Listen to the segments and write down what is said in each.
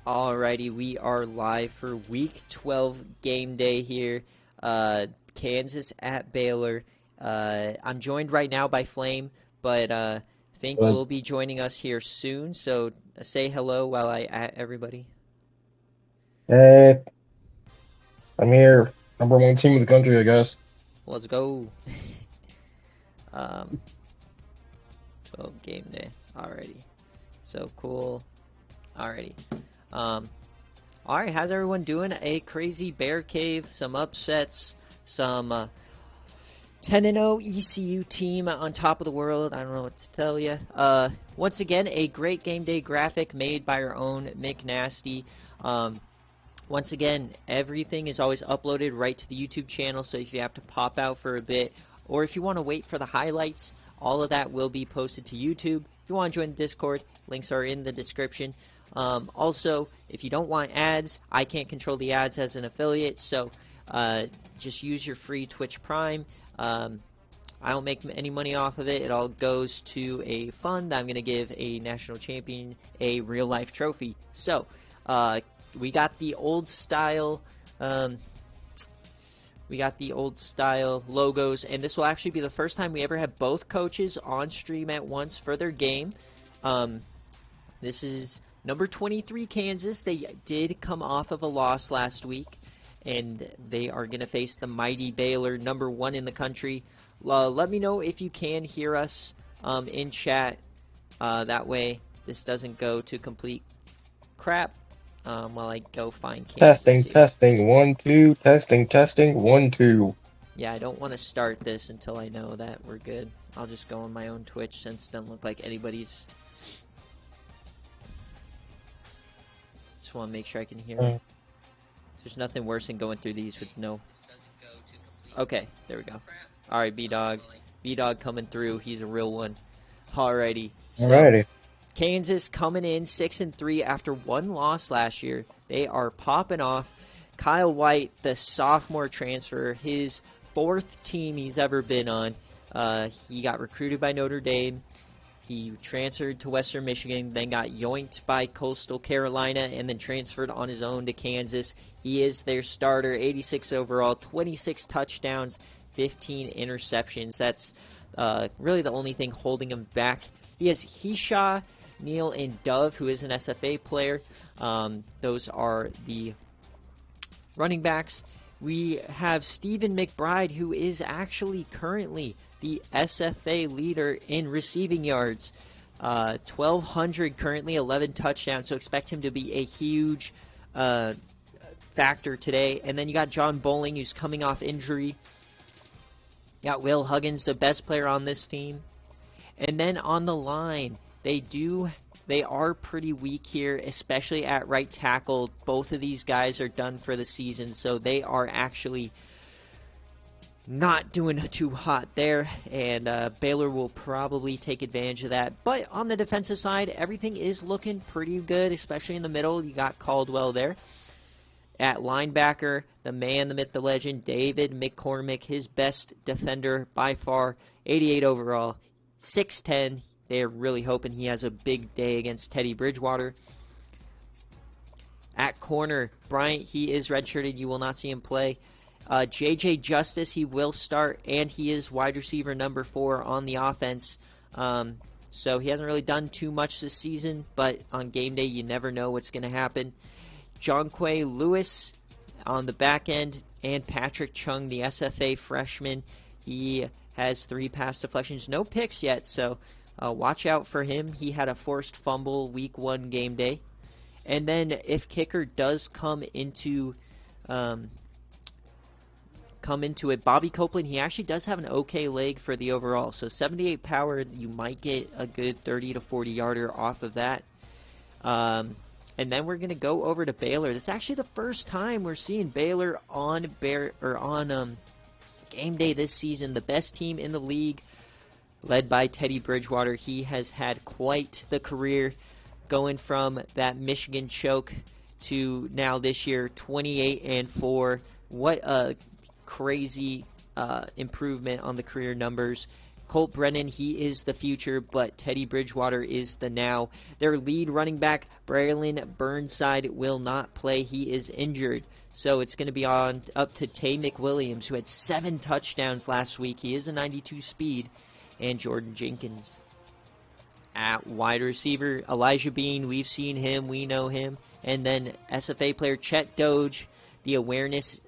Alrighty, we are live for Week 12 game day here. Kansas at Baylor. I'm joined right now by Flame, but think Was will be joining us here soon. So say hello while I at everybody. Hey, I'm here. Number one team in the country, I guess. Let's go. um, 12 game day. Alrighty. So cool. Alrighty. Um, Alright, how's everyone doing? A crazy BearCave, some upsets, some 10-0 ECU team on top of the world. I don't know what to tell you. Once again, a great game day graphic made by our own Mick Nasty. Once again, everything is always uploaded right to the YouTube channel, so if you have to pop out for a bit, or if you want to wait for the highlights, all of that will be posted to YouTube. If you want to join the Discord, links are in the description. Also, if you don't want ads, I can't control the ads as an affiliate, so just use your free Twitch Prime. I don't make any money off of it. It all goes to a fund that I'm going to give a national champion a real-life trophy. So, we got the old style logos, and this will actually be the first time we ever have both coaches on stream at once for their game. This is number 23 Kansas. They did come off of a loss last week, and they are going to face the mighty Baylor, number 1 in the country. Let me know if you can hear us in chat. That way this doesn't go to complete crap while I go find Kansas Testing, here. testing, 1, 2, testing, testing, 1, 2. Yeah, I don't want to start this until I know that we're good. I'll just go on my own Twitch since it doesn't look like anybody's. Just want to make sure I can hear it. There's nothing worse than going through these with no. Okay, there we go. Alright, B-Dog. B-Dog coming through. He's a real one. Alrighty. So, Alrighty. Kansas coming in 6-3 after one loss last year. They are popping off. Kyle White, the sophomore transfer, his 4th team he's ever been on. He got recruited by Notre Dame. He transferred to Western Michigan, then got yoinked by Coastal Carolina, and then transferred on his own to Kansas. He is their starter, 86 overall, 26 touchdowns, 15 interceptions. That's really the only thing holding him back. He has Hisha, Neal, and Dove, who is an SFA player. Those are the running backs. We have Stephen McBride, who is actually currently the SFA leader in receiving yards. 1,200 currently, 11 touchdowns, so expect him to be a huge factor today. And then you got John Bowling, who's coming off injury. You got Will Huggins, the best player on this team. And then on the line, they are pretty weak here, especially at right tackle. Both of these guys are done for the season, so they are actually not doing too hot there, and Baylor will probably take advantage of that. But on the defensive side, everything is looking pretty good, especially in the middle. You got Caldwell there. At linebacker, the man, the myth, the legend, David McCormick, his best defender by far, 88 overall, 6'10". They're really hoping he has a big day against Teddy Bridgewater. At corner, Bryant, he is redshirted. You will not see him play. J.J. Justice, he will start, and he is wide receiver number 4 on the offense. So he hasn't really done too much this season, but on game day, you never know what's going to happen. Jonquay Lewis on the back end, and Patrick Chung, the SFA freshman. He has 3 pass deflections, no picks yet, so watch out for him. He had a forced fumble week 1 game day. And then if kicker does come into it, Bobby Copeland, he actually does have an okay leg for the overall. So 78 power, you might get a good 30 to 40 yarder off of that. And then we're going to go over to Baylor. This is actually the first time we're seeing Baylor on game day this season. The best team in the league, led by Teddy Bridgewater. He has had quite the career, going from that Michigan choke to now this year 28-4. What a crazy improvement on the career numbers. Colt Brennan, he is the future, but Teddy Bridgewater is the now. Their lead running back, Braylon Burnside, will not play. He is injured. So it's going to be on up to Tay McWilliams, who had 7 touchdowns last week. He is a 92 speed. And Jordan Jenkins. At wide receiver, Elijah Bean, we've seen him, we know him. And then SFA player Chet Doge, the awareness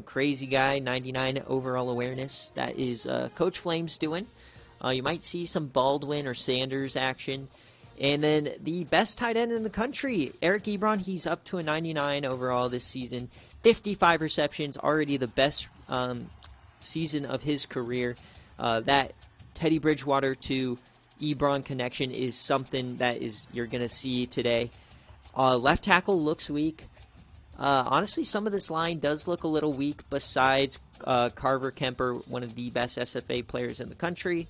crazy guy, 99 overall awareness. That is Coach Flames doing. You might see some Baldwin or Sanders action. And then the best tight end in the country, Eric Ebron, he's up to a 99 overall this season. 55 receptions, already the best season of his career. That Teddy Bridgewater to Ebron connection is something that you're going to see today. Left tackle looks weak. Honestly, some of this line does look a little weak besides Carver Kemper, one of the best SFA players in the country.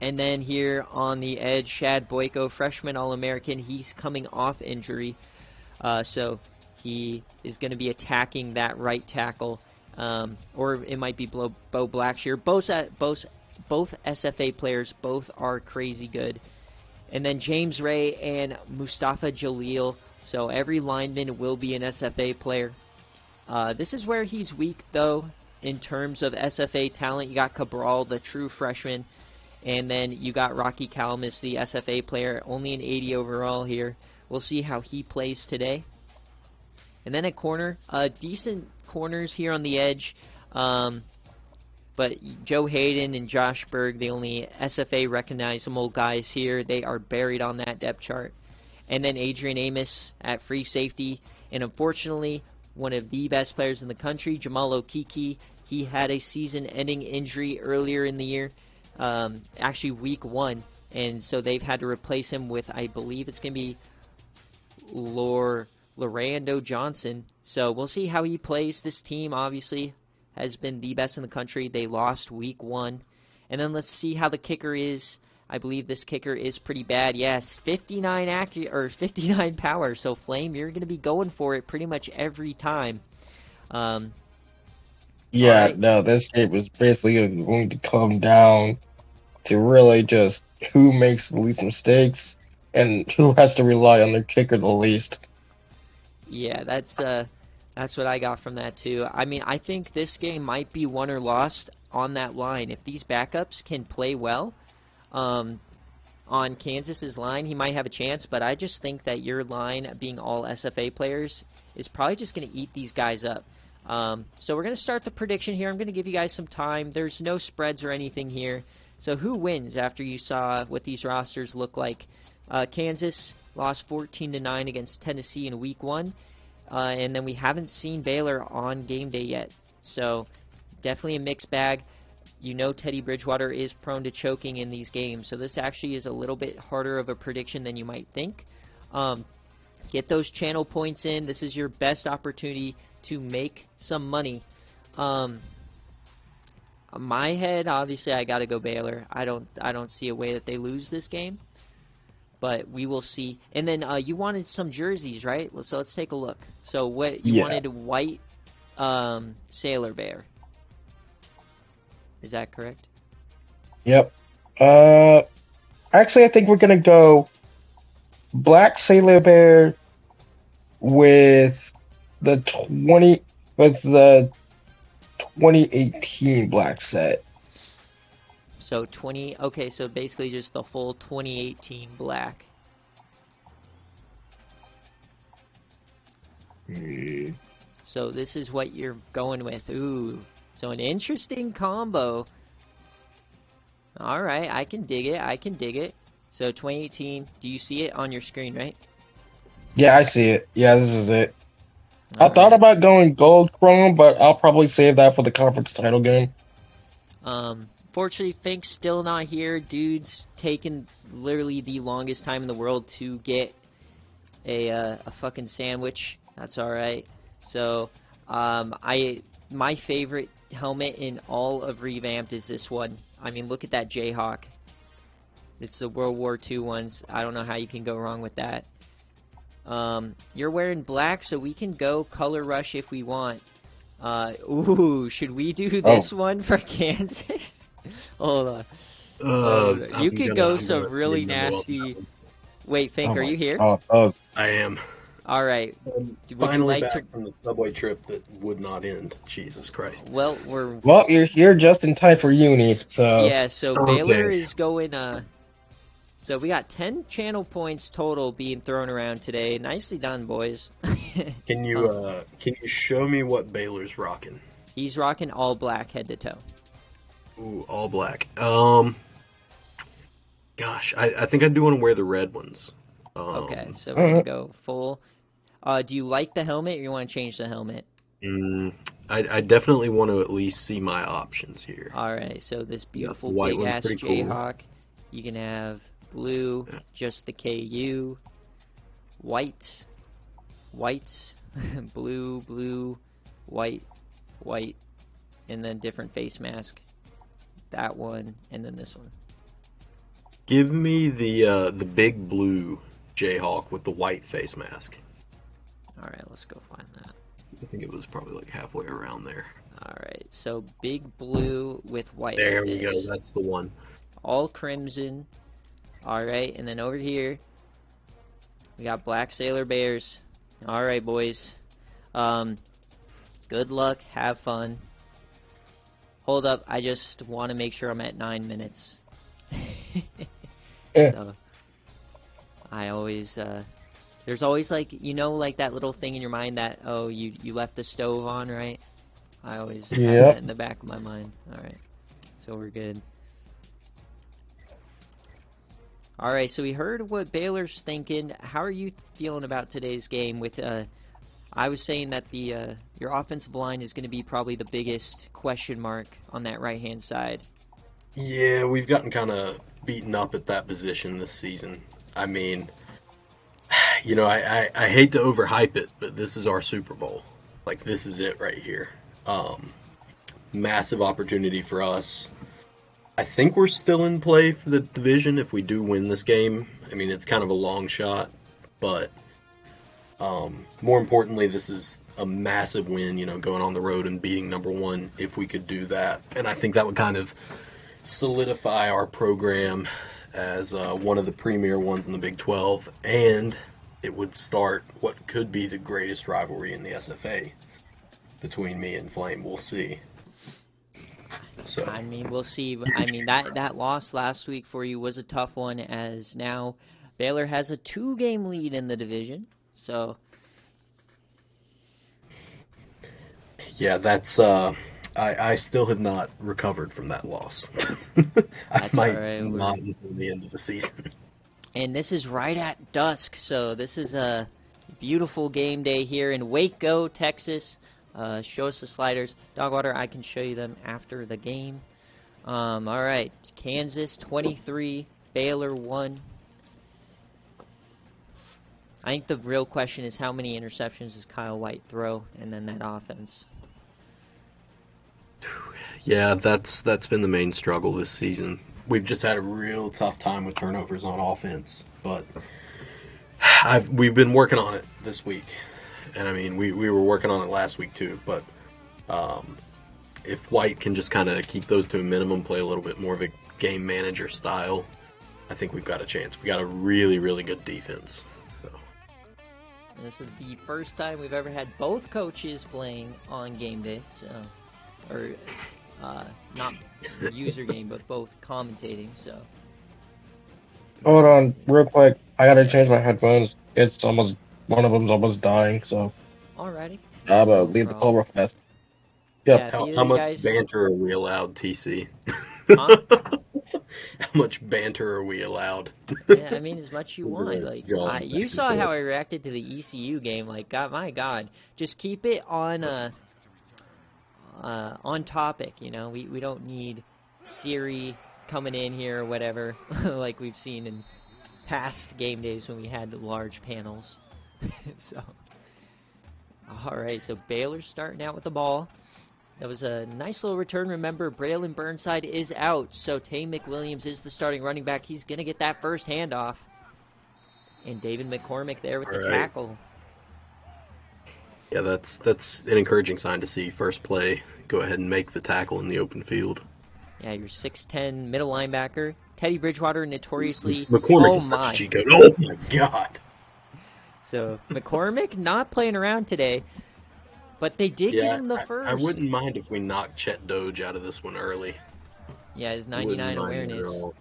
And then here on the edge, Shad Boyko, freshman All-American. He's coming off injury, so he is going to be attacking that right tackle. Or it might be Bo Blackshear. Both SFA players, both are crazy good. And then James Ray and Mustafa Jalil. So every lineman will be an SFA player. This is where he's weak, though, in terms of SFA talent. You got Cabral, the true freshman. And then you got Rocky Calamus, the SFA player, only an 80 overall here. We'll see how he plays today. And then at corner, decent corners here on the edge. But Joe Hayden and Josh Berg, the only SFA recognizable guys here, they are buried on that depth chart. And then Adrian Amos at free safety. And unfortunately, one of the best players in the country, Jamal Okiki, he had a season-ending injury earlier in the year, actually week 1. And so they've had to replace him with, I believe it's going to be Lorando Johnson. So we'll see how he plays. This team, obviously, has been the best in the country. They lost week 1. And then let's see how the kicker is. I believe this kicker is pretty bad. Yes, 59 accurate or 59 power. So Flame, you're going to be going for it pretty much every time. Yeah, right. No, this game was basically going to come down to really just who makes the least mistakes and who has to rely on their kicker the least. Yeah, that's what I got from that too. I mean, I think this game might be won or lost on that line. If these backups can play well on Kansas's line, he might have a chance, but I just think that your line, being all SFA players, is probably just going to eat these guys up. So we're going to start the prediction here. I'm going to give you guys some time. There's no spreads or anything here. So who wins after you saw what these rosters look like? Kansas lost 14-9 against Tennessee in week 1. And then we haven't seen Baylor on game day yet. So definitely a mixed bag. You know Teddy Bridgewater is prone to choking in these games. So this actually is a little bit harder of a prediction than you might think. Get those channel points in. This is your best opportunity to make some money. My head, obviously, I got to go Baylor. I don't see a way that they lose this game. But we will see. And then you wanted some jerseys, right? So let's take a look. So what you wanted a white Sailor Bear. Is that correct? Yep. Actually, I think we're gonna go black Sailor Bear with the 2018 black set. So okay, so basically just the full 2018 black. So this is what you're going with. Ooh, so an interesting combo. All right, I can dig it. So 2018, do you see it on your screen, right? Yeah, I see it. Yeah, this is it. I thought about going gold chrome, but I'll probably save that for the conference title game. Fortunately, Fink's still not here. Dude's taken literally the longest time in the world to get a fucking sandwich. That's all right. So, my favorite helmet in all of Revamped is this one. I mean, look at that Jayhawk. It's the World War II ones. I don't know how you can go wrong with that. You're wearing black, so we can go Color Rush if we want. Ooh, should we do this one for Kansas? Hold on. You could go some really nasty. Wait, Fink, Oh are my you here? God, those. I am. All right. I'm Would you finally like to? back from the subway trip that would not end. Jesus Christ. Well, we're Well, you're here just in time for uni, so yeah. So Baylor Okay. is going. So we got 10 channel points total being thrown around today. Nicely done, boys. Can you show me what Baylor's rocking? He's rocking all black head to toe. Ooh, all black. Gosh, I think I do want to wear the red ones. Okay, so we're gonna go full. Do you like the helmet, or you want to change the helmet? I definitely want to at least see my options here. All right, so this beautiful white big one's ass pretty cool. Jayhawk. You can have blue, just the KU, white, blue, white, and then different face mask. That one, and then this one. Give me the big blue Jayhawk with the white face mask. All right, let's go find that. I think it was probably like halfway around there. All right, so big blue with white. There like we this. go. That's the one. All crimson. All right, and then over here, we got black Sailor Bears. All right, boys. Good luck. Have fun. Hold up. I just want to make sure I'm at 9 minutes. So, I always, there's always like, like that little thing in your mind that, oh, you left the stove on, right? I always have that in the back of my mind. All right. So we're good. All right, so we heard what Baylor's thinking. How are you feeling about today's game? With I was saying that the your offensive line is going to be probably the biggest question mark on that right-hand side. Yeah, we've gotten kind of beaten up at that position this season. I mean, I hate to overhype it, but this is our Super Bowl. Like, this is it right here. Massive opportunity for us. I think we're still in play for the division if we do win this game. I mean, it's kind of a long shot, but more importantly, this is a massive win, going on the road and beating number one if we could do that. And I think that would kind of solidify our program as one of the premier ones in the Big 12, and it would start what could be the greatest rivalry in the SFA between me and Flame. We'll see. So I mean, we'll see. I mean, that loss last week for you was a tough one, as now Baylor has a 2-game lead in the division. So yeah, that's I still have not recovered from that loss. I might all right. not until the end of the season. And this is right at dusk, so this is a beautiful game day here in Waco, Texas. Show us the sliders. Dogwater, I can show you them after the game. All right, Kansas 23, Baylor 1. I think the real question is how many interceptions does Kyle White throw, and then that offense. Yeah, that's been the main struggle this season. We've just had a real tough time with turnovers on offense, but we've been working on it this week. And I mean, we were working on it last week too, but if White can just kind of keep those to a minimum, play a little bit more of a game manager style, I think we've got a chance. We got a really, really good defense. So And this is the first time we've ever had both coaches playing on game day, so not user game, but both commentating. So hold on, real quick. I gotta change my headphones. It's almost one of them's almost dying, so alrighty. I'm gonna leave the call real fast. Yep. Yeah, if how either how of you much guys, banter are we allowed, TC? huh? How much banter are we allowed? Yeah, I mean, as much you want. Like, Going you back saw and how forth. I reacted to the ECU game. Like, God, my God, just keep it on topic. We don't need Siri coming in here or whatever, like we've seen in past game days when we had large panels. So, all right, so Baylor's starting out with the ball. That was a nice little return. Remember, Braylon Burnside is out, so Tane McWilliams is the starting running back. He's going to get that first handoff. And David McCormick there with the tackle. Yeah, that's an encouraging sign to see. First play, go ahead and make the tackle in the open field. Yeah, your 6'10 middle linebacker. Teddy Bridgewater notoriously... McCormick oh, is such my. a cheat code. Oh, my God. So, McCormick not playing around today, but they did get Yeah, him the I first. wouldn't mind if we knocked Chet Doge out of this one early. Yeah, his Wouldn't 99 mind it at awareness. all.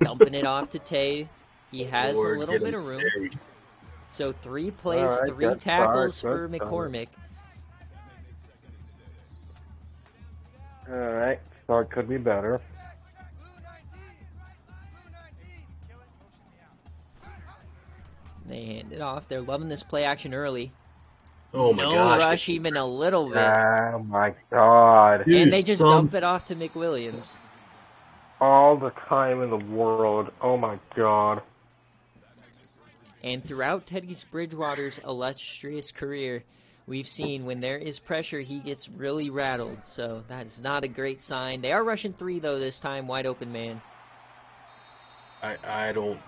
Dumping it off to Tay. He has a Lord, little get bit him. of room. There we go. So 3 All plays, right, 3 good tackles start, for good McCormick. All right, start could be better. They hand it off. They're loving this play action early. Oh, my No gosh. rush even a little bit. Oh my God! Dude, And they just dump it off to McWilliams. All the time in the world. Oh my God! And throughout Teddy Bridgewater's illustrious career, we've seen when there is pressure, he gets really rattled. So that's not a great sign. They are rushing 3, though, this time. Wide open man. I don't...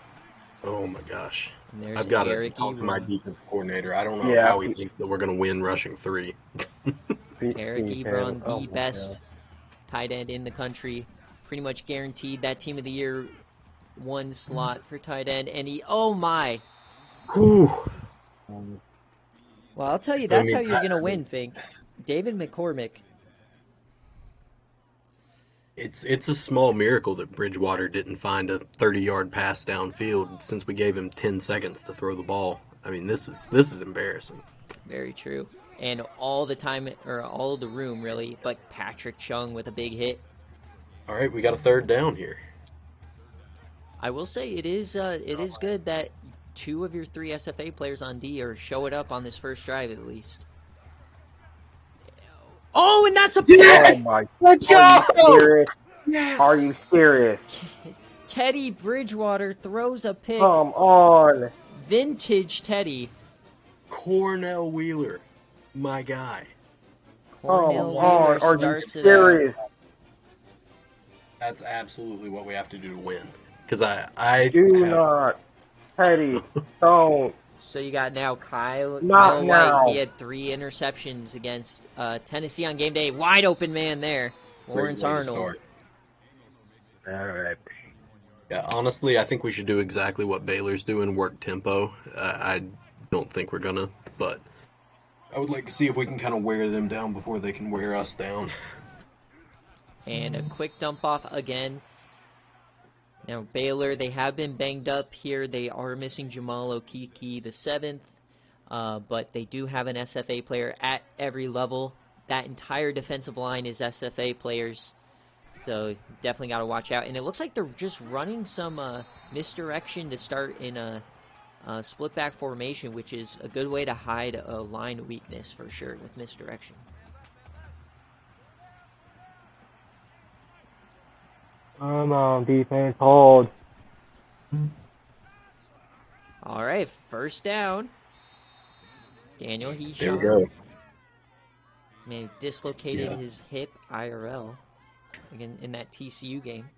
Oh, my gosh. And there's I've got to Eric talk to my Ebron. defense coordinator. I don't know Yeah. how he thinks that we're going to win rushing 3. Eric Ebron, Oh the my best God. tight end in the country. Pretty much guaranteed that Team of the Year 1 slot for tight end. And he... Oh, my. Whew. Well, I'll tell you, that's I how mean, you're going to win, Fink. David McCormick. It's a small miracle that Bridgewater didn't find a 30-yard pass downfield since we gave him 10 seconds to throw the ball. I mean, this is embarrassing. Very true. And all the time, or all the room, really, but Patrick Chung with a big hit. All right, we got a 3rd down here. I will say it is good that 2 of your 3 SFA players on D are showing up on this first drive at least. Oh, and that's a Oh my! Let's Are you go! serious? Yes! Are you serious? Teddy Bridgewater throws a pick. Come on! Vintage Teddy. Cornell Wheeler, my guy. Cornell Come on! Wheeler Are you starts it out. serious? That's absolutely what we have to do to win. Because I Do have, not, Teddy. Don't. So you got now Kyle Not White. now. He had 3 interceptions against Tennessee on game day. Wide open man there. Lawrence great way to Arnold. start. All right. Yeah, honestly, I think we should do exactly what Baylor's doing, work tempo. I don't think we're gonna, but I would like to see if we can kind of wear them down before they can wear us down. And a quick dump off again. Now, Baylor, they have been banged up here. They are missing Jamal Okiki, the 7th, but they do have an SFA player at every level. That entire defensive line is SFA players, so definitely got to watch out. And it looks like they're just running some misdirection to start in a split back formation, which is a good way to hide a line weakness for sure with misdirection. Come on, defense, hold. All right, first down. Daniel, he There we shot. go. May have dislocated Yeah. his hip IRL again in that TCU game.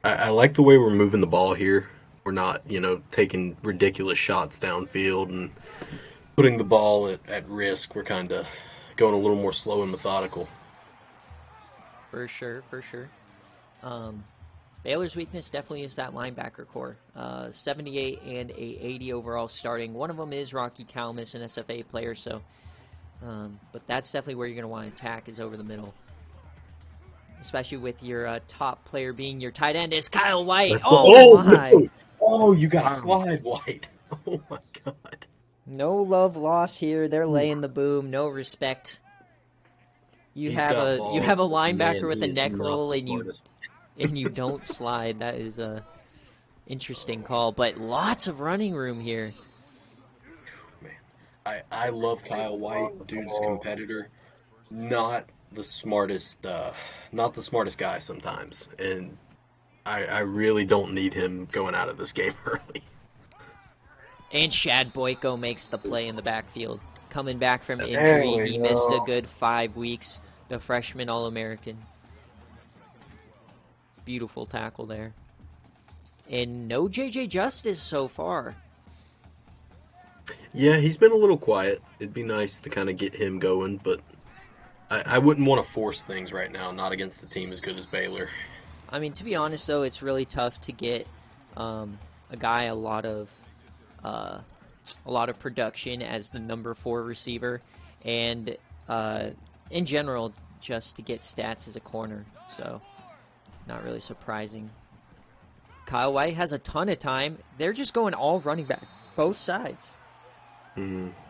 I like the way we're moving the ball here. We're not, taking ridiculous shots downfield and putting the ball at risk. We're kind of going a little more slow and methodical. For sure, for sure. Baylor's weakness definitely is that linebacker core. 78 and a 80 overall starting. One of them is Rocky Kalmus, an SFA player, so but that's definitely where you're going to want to attack is over the middle. Especially with your top player being your tight end is Kyle White. Oh my! No. Oh, you got to slide, White. Oh my God. No love lost here. They're laying the boom. No respect. You He's have got a balls, you have a but linebacker man, with he a is neck not roll the and you smartest. and you don't slide. That is a interesting call, but lots of running room here. Man, I love Kyle White, dude's a competitor. Not the smartest guy sometimes, and I really don't need him going out of this game early. And Shad Boyko makes the play in the backfield. Coming back from That's injury, true. he missed a good 5 weeks. The freshman All-American. Beautiful tackle there. And no J.J. Justice so far. Yeah, he's been a little quiet. It'd be nice to kind of get him going, but I wouldn't want to force things right now, not against a team as good as Baylor. I mean, to be honest, though, it's really tough to get a guy a lot of production as the number 4 receiver, and in general, just to get stats as a corner. So, not really surprising. Kyle White has a ton of time. They're just going all running back, both sides.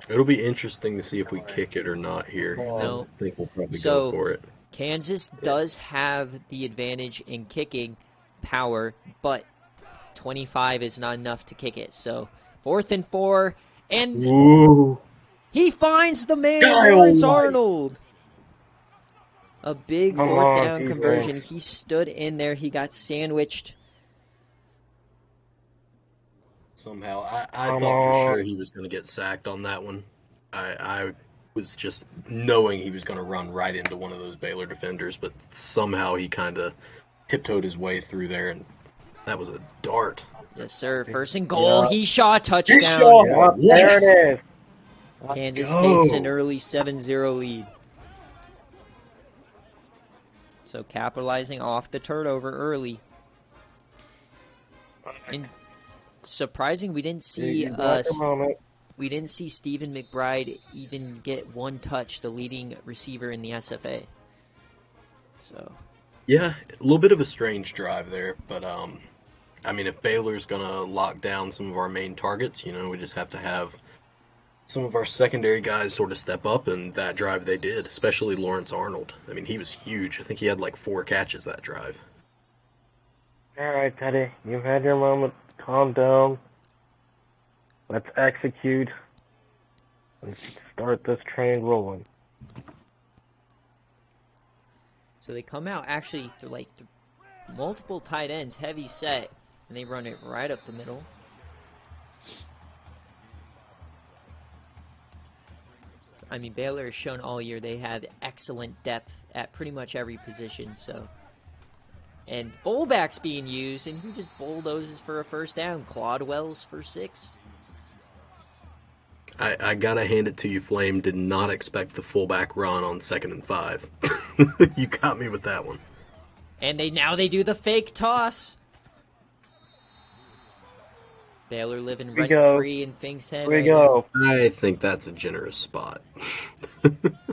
It'll be interesting to see if we kick it or not here. No. I think we'll probably go for it. Kansas does have the advantage in kicking power, but 25 is not enough to kick it. So 4th and 4, and Ooh. he finds the man, Kyle Lawrence White. Arnold. A big 4th down conversion. He stood in there. He got sandwiched. Somehow, I thought for sure he was going to get sacked on that one. I was just knowing he was going to run right into one of those Baylor defenders, but somehow he kind of tiptoed his way through there, and that was a dart. Yes, sir. 1st and goal. Yeah. He shot touchdown. Yep, there it is. Kansas go. takes an early 7-0 lead. So capitalizing off the turnover early. And surprising, we didn't see we didn't see Stephen McBride even get one touch, the leading receiver in the SFA. So Yeah, a little bit of a strange drive there, but I mean, if Baylor's going to lock down some of our main targets, we just have to have some of our secondary guys sort of step up, and that drive they did, especially Lawrence Arnold. I mean, he was huge. I think he had like 4 catches that drive. All right, Teddy, you've had your moment. Calm down. Let's execute. Let's start this train rolling. So they come out actually through multiple tight ends, heavy set, and they run it right up the middle. I mean, Baylor has shown all year they have excellent depth at pretty much every position. So, and fullback's being used, and he just bulldozes for a 1st down. Claude Wells for 6. I gotta hand it to you, Flame. Did not expect the fullback run on 2nd and 5. You got me with that one. And now they do the fake toss. Baylor living rent free in Fink's head. Here we go. I think that's a generous spot.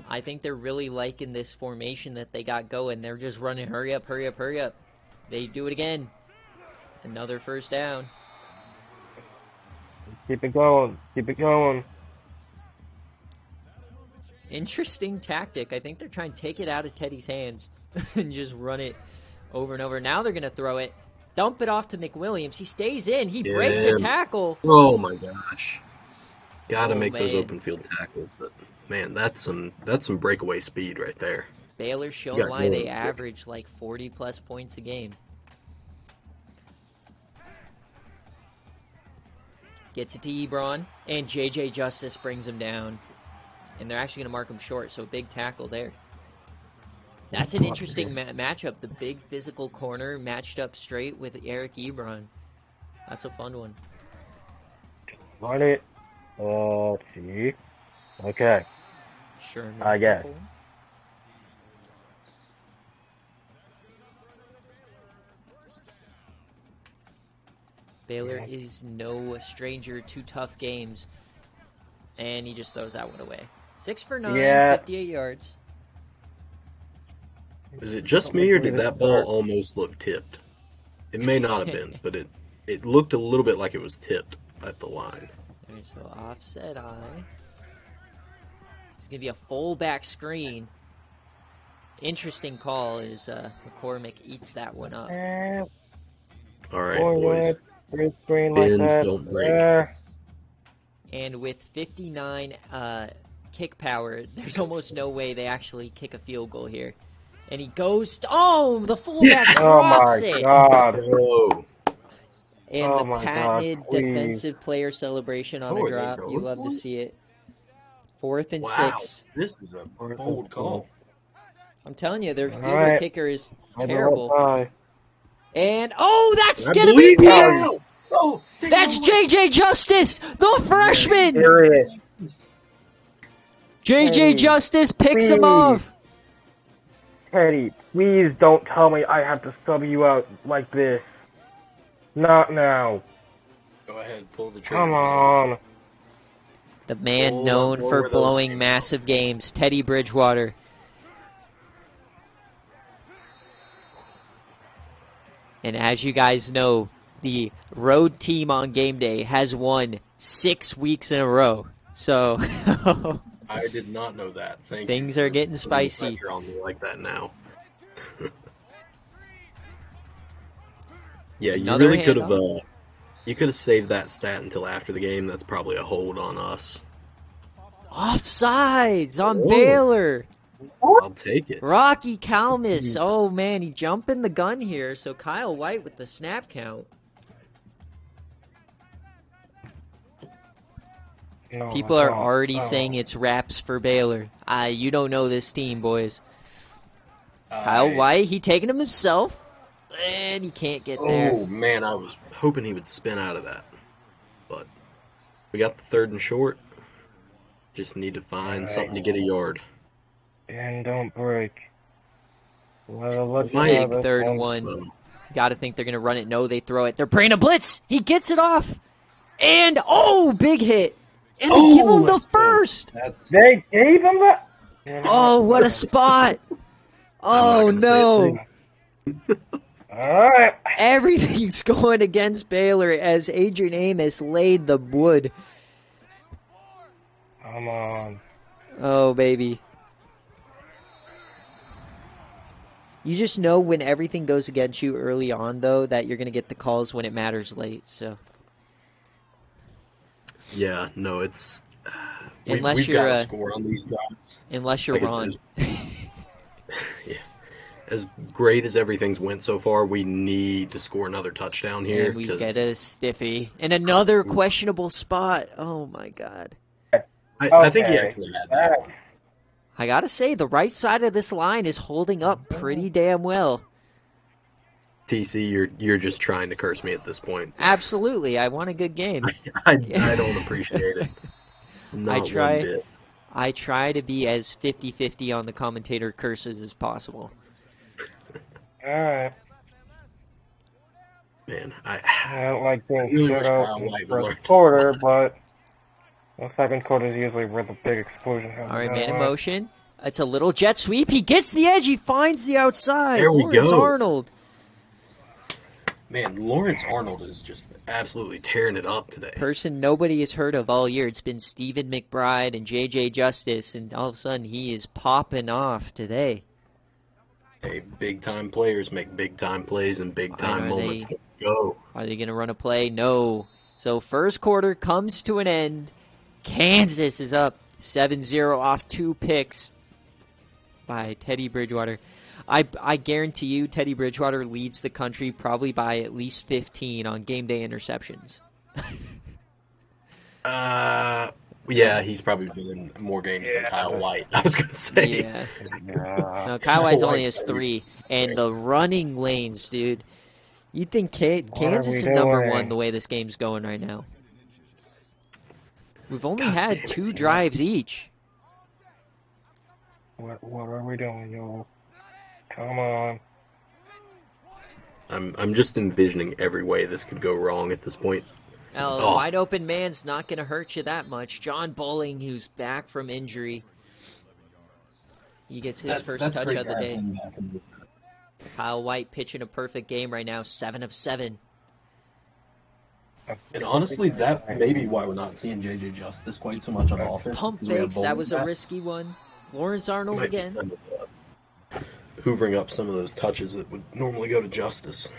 I think they're really liking this formation that they got going. They're just running, hurry up, hurry up, hurry up. They do it again. Another 1st down. Keep it going. Keep it going. Interesting tactic. I think they're trying to take it out of Teddy's hands and just run it over and over. Now they're going to throw it. Dump it off to McWilliams. He stays in. He breaks a tackle. Oh my gosh. Gotta make those man. open field tackles, but man, that's some breakaway speed right there. Baylor's shown why they average like 40-plus points a game. Gets it to Ebron, and J.J. Justice brings him down. And they're actually going to mark him short, so a big tackle there. That's an interesting matchup. The big physical corner matched up straight with Eric Ebron. That's a fun one. Run it. Let's see. Okay. Sure. I guess. Baylor is no stranger to tough games. And he just throws that one away. 6 for 9, 58 yards. Is it just me, or did that ball almost look tipped? It may not have been, but it looked a little bit like it was tipped at the line. There's the offset eye. It's going to be a fullback screen. Interesting call is McCormick eats that one up. All right, boys. Screen Bend, like that. don't break. And with 59 kick power, there's almost no way they actually kick a field goal here. And he goes, the fullback drops it. God. Oh, And the my patented God, please. defensive player celebration on a drop. You love to see it. 4th and 6. This is a bold call. I'm telling you, their field goal right. kicker is I terrible. know And, that's going to be picked! Oh, That's J.J. Justice, the freshman! Serious. J.J. Hey, Justice picks him please. off. Teddy, please don't tell me I have to sub you out like this. Not now. Go ahead, pull the trigger. Come on. The man Pull known up for more of those blowing games. massive games, Teddy Bridgewater. And as you guys know, the road team on game day has won 6 weeks in a row. So I did not know that. Thank things you are for getting putting the spicy. pressure on me like that now. Yeah, you Another really could have. handoff. You could have saved that stat until after the game. That's probably a hold on us. Offsides on Oh. Baylor. I'll take it. Rocky Kalmus. Oh, man, he jumping the gun here. So Kyle White with the snap count. No, People are don't. already Oh. saying it's wraps for Baylor. You don't know this team, boys. Kyle White, he taking him himself. And he can't get there. Oh man, I was hoping he would spin out of that, but we got the 3rd and short. Just need to find something to get a yard. And don't break. Well, let's Big try this 3rd and one. 1. Got to think they're going to run it. No, they throw it. They're bringing a blitz. He gets it off. And, big hit. And they give him the let's go. first. They gave him that? Oh, what a spot. Oh, I'm not gonna say no. Alright. Everything's going against Baylor as Adrian Amos laid the wood. Come on. Oh, baby. You just know when everything goes against you early on, though, that you're going to get the calls when it matters late. So, Yeah, no, it's Unless we've you're, got to score on these drives. unless you're Like, Ron. yeah, as great as everything's went so far, we need to score another touchdown here. And we 'cause get a stiffy. And another questionable spot. Oh, my God. I think he Okay. actually had that one. I got to say, the right side of this line is holding up pretty damn well. TC, you're just trying to curse me at this point. Absolutely. I want a good game. I don't appreciate it. Not try- one bit. I try to be as 50-50 on the commentator curses as possible. Alright. Man, I don't like being really shut wish out Kyle in the White would first learn to quarter, slide. but the second quarter is usually where the big explosion happens. All right, man in Anyway. motion. It's a little jet sweep. He gets the edge. He finds the outside. There we Lawrence go. Arnold. Man, Lawrence Arnold is just absolutely tearing it up today. Person nobody has heard of all year. It's been Stephen McBride and J.J. Justice, and all of a sudden he is popping off today. Hey, big-time players make big-time plays in big-time Are moments. they- Let's go. Are they going to run a play? No. So first quarter comes to an end. Kansas is up 7-0 off 2 picks by Teddy Bridgewater. I guarantee you Teddy Bridgewater leads the country probably by at least 15 on game day interceptions. Yeah, he's probably been in more games than Kyle White. I was gonna say. Yeah. Yeah. No, Kyle White's only White's has 3. And the running lanes, dude. You think Kansas is we number doing? 1 the way this game's going right now. We've only God had damn it, 2 Tim. drives each. What are we doing, yo? Come on. I'm just envisioning every way this could go wrong at this point. Now, Oh. wide open man's not going to hurt you that much. John Bowling, who's back from injury, he gets his first touch of the day. Kyle White pitching a perfect game right now, 7 of 7. And honestly, that may be why we're not seeing JJ Justice quite so much on offense. Pump because we have fakes, that Bowling was a back. risky one. Lawrence Arnold Might be again. kind of, hoovering up some of those touches that would normally go to Justice.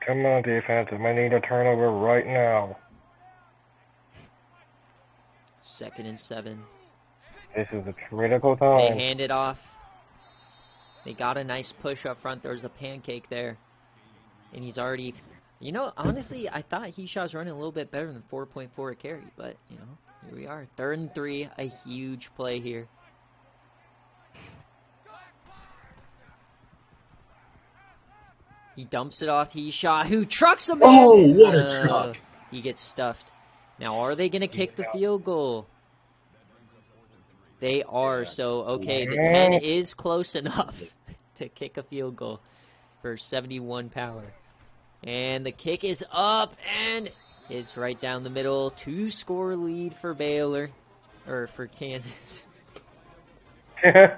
Come on, defense. I might need a turnover right now. 2nd and 7. This is a critical They time. hand it off. They got a nice push up front. There's a pancake there. And he's already... You know, honestly, I thought Heshaw's running a little bit better than 4.4 a carry. But, you know, here we are. 3rd and 3. A huge play here. He dumps it off to Heshaw, who trucks him in. Oh, what a truck. He gets stuffed. Now, are they going to kick the field goal? They are. Yeah. So, okay, the 10 is close enough to kick a field goal for 71 power. And the kick is up, and it's right down the middle. 2-score lead for Baylor, or for Kansas. Yeah.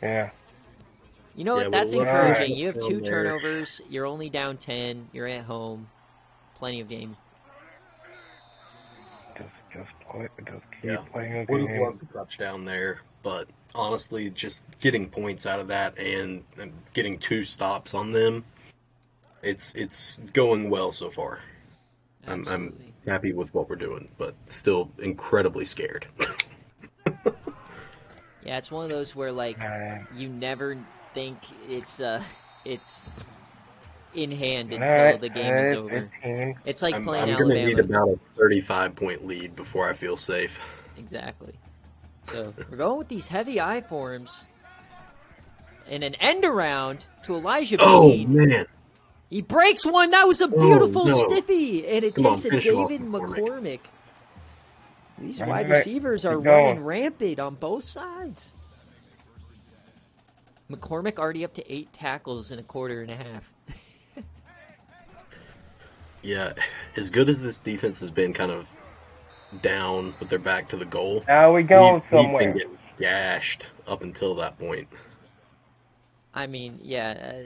You know Yeah, what? That's with 11 encouraging. minutes You have 2 down there. turnovers. You're only down 10. You're at home. Plenty of game. Just keep Yeah, playing the would have game. loved a touchdown there, but honestly, just getting points out of that and getting 2 stops on them, it's going well so far. I'm Absolutely. happy with what we're doing, but still incredibly scared. Yeah, it's one of those where, like, you never think it's in hand until the game is over. It's like playing I'm going to need Alabama. about a 35-point lead before I feel safe. Exactly. So we're going with these heavy I forms. And an end around to Elijah Oh, Bean. man. He breaks one. That was a beautiful no. stiffy. And it Come on, takes a finish him off, David McCormick. McCormick. These All wide right, receivers are keep going. running rampant on both sides. McCormick already up to 8 tackles in a quarter and a half. Yeah, as good as this defense has been kind of down with their back to the goal, Now we going we've been somewhere. getting gashed up until that point. I mean, yeah,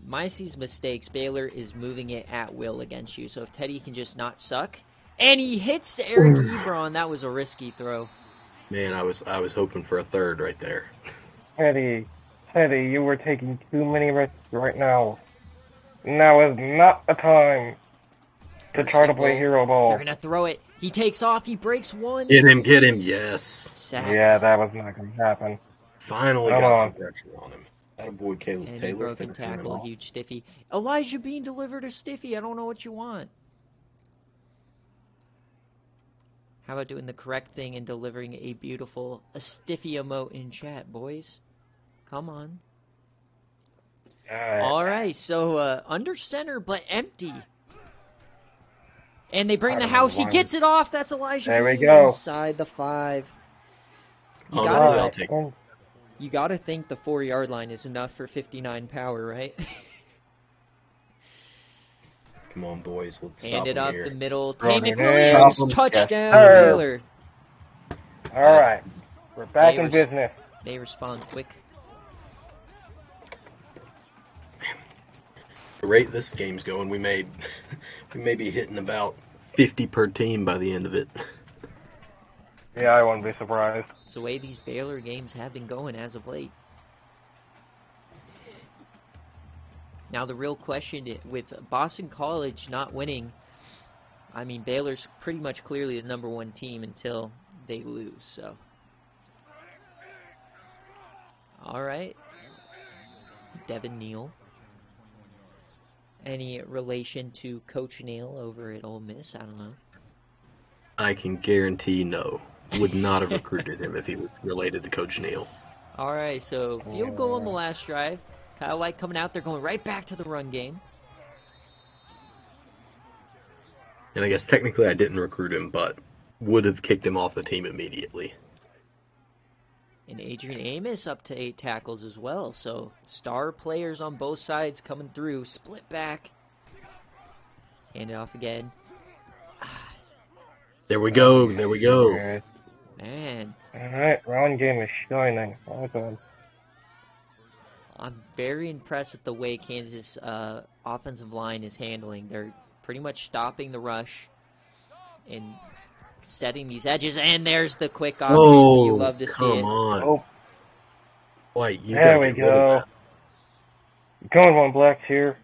Micey's mistakes, Baylor is moving it at will against you. So if Teddy can just not suck, and he hits Eric Ebron, that was a risky throw. Man, I was hoping for a third right there. Teddy, you were taking too many risks right now. Now is not the time to try to play hero They're ball. going to throw it. He takes off. He breaks one. Get him, yes. Sacks. Yeah, that was not going to happen. Finally Come got on. some pressure on him. Attaboy Caleb And he Taylor. broken finishing him tackle, off. huge stiffy. Elijah Bean delivered a stiffy. I don't know what you want. How about doing the correct thing and delivering a stiffy emote in chat, boys? Come on. All right, so under center but empty. And they bring the house. He gets it off. That's Elijah There we Bean go. inside the 5. Honestly, I'll take it. You got to think the 4-yard line is enough for 59 power, right? Come on, boys. Let's Hand stop it him up here. the middle. Run Tay it McWilliams, in. touchdown, Yes, sir. Baylor. All right, we're back in They business. They respond quick. The rate this game's going, we may be hitting about 50 per team by the end of it. Yeah, I wouldn't be surprised. It's the way these Baylor games have been going as of late. Now the real question, with Boston College not winning, I mean, Baylor's pretty much clearly the number 1 team until they lose, so. All right. Devin Neal. Any relation to Coach Neal over at Ole Miss? I don't know. I can guarantee no. Would not have recruited him if he was related to Coach Neal. All right, so field goal on the last drive. Kyle White coming out there, going right back to the run game. And I guess technically I didn't recruit him, but would have kicked him off the team immediately. And Adrian Amos up to 8 tackles as well. So star players on both sides coming through. Split back. Hand it off again. There we go. Man, All right, run game is shining. Okay. I'm very impressed with the way Kansas offensive line is handling. They're pretty much stopping the rush and setting these edges. And there's the quick option. Oh, You love to see it. come on. Oh, White, you there gotta we get rid of go. that. Going one Blacks here.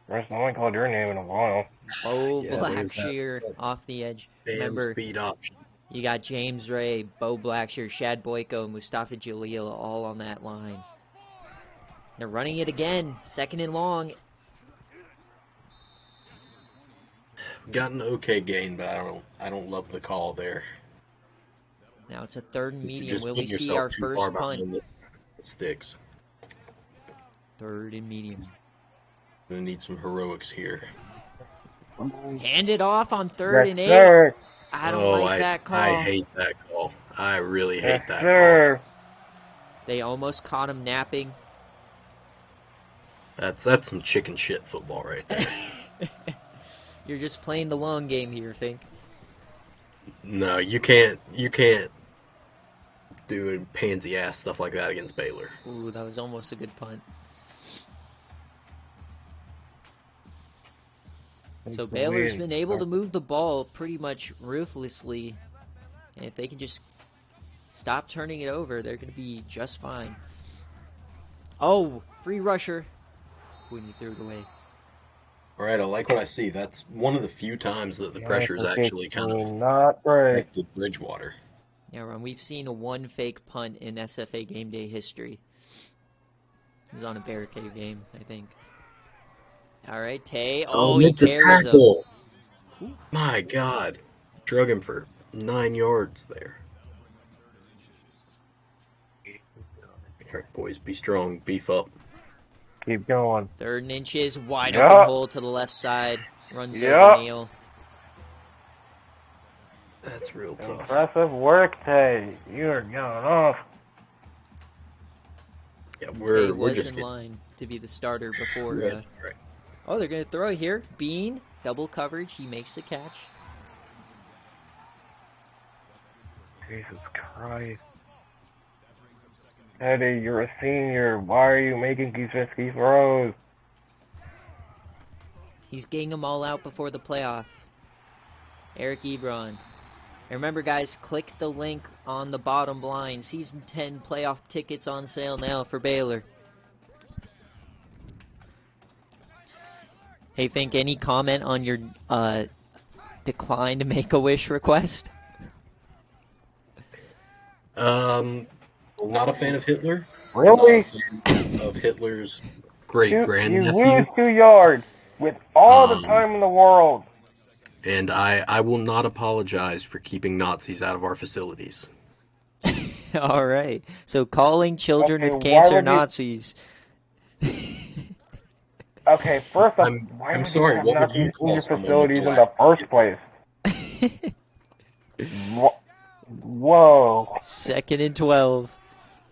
First time I called your name in a while. Bo Yeah, there's that. Blackshear off the edge. Damn Remember, speed option. you got James Ray, Bo Blackshear, Shad Boyko, Mustafa Jalil all on that line. They're running it again. 2nd and long. Got an okay gain, but I don't love the call there. Now it's a 3rd and You medium. just Will put we see yourself our too first far punt? behind the sticks. 3rd and medium. Gonna need some heroics here. Hand it off on 3rd and 8. Sir. I don't like that call. I hate that call. I really Yes, hate that sir. They almost caught him napping. call. That's some chicken shit football right there. You're just playing the long game here, Fink. No, you can't do pansy ass stuff like that against Baylor. Ooh, that was almost a good punt. So Baylor's been able to move the ball pretty much ruthlessly. And if they can just stop turning it over, they're going to be just fine. Oh, free rusher. When he threw it away. All right, I like what I see. That's one of the few times that the pressure's actually kind of not great. affected Bridgewater. Yeah, Ron, we've seen one fake punt in SFA Gameday history. It was on a BearCave game, I think. All right, Tay. Oh, he make the carries tackle. him. My God. Drug him for 9 yards there. All right, boys, be strong, beef up. Keep going. 3rd and inches, wide Yup. open hole to the left side. Runs over Yup. Neal. That's real tough. Impressive work, Tay. You are going off. Yeah, Tay we're was just in getting line to be the starter before. right. Oh, they're going to throw it here. Bean, double coverage. He makes the catch. Jesus Christ. Teddy, you're a senior. Why are you making these risky throws? He's getting them all out before the playoff. Eric Ebron. And remember, guys, click the link on the bottom line. Season 10 playoff tickets on sale now for Baylor. Hey, Fink, any comment on your declined Make-A-Wish request? Not a fan of Hitler. Really? Not a fan of Hitler's great You grandnephew. lose 2 yards with all the time in the world. And I will not apologize for keeping Nazis out of our facilities. All right. So calling children Okay, with why cancer would you- Nazis. Okay, first off, why I'm would sorry, you have what would Nazis you in call your someone facilities with in the the first place? Whoa. 2nd and 12.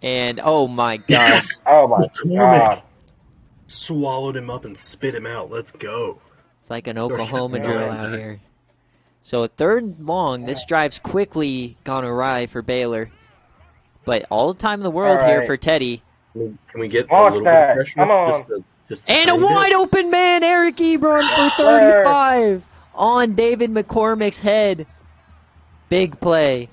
And, oh my God. Yes! Oh my McCormick God. swallowed him up and spit him out. Let's go. It's like an Oklahoma Yeah. drill out here. So 3rd and long. This drive's quickly gone awry for Baylor. But all the time in the world All here right. for Teddy. Can we get a Watch little bit that. of pressure? Come on. Just And a tiny bit? wide open man, Eric Ebron for 35 on David McCormick's head. Big play.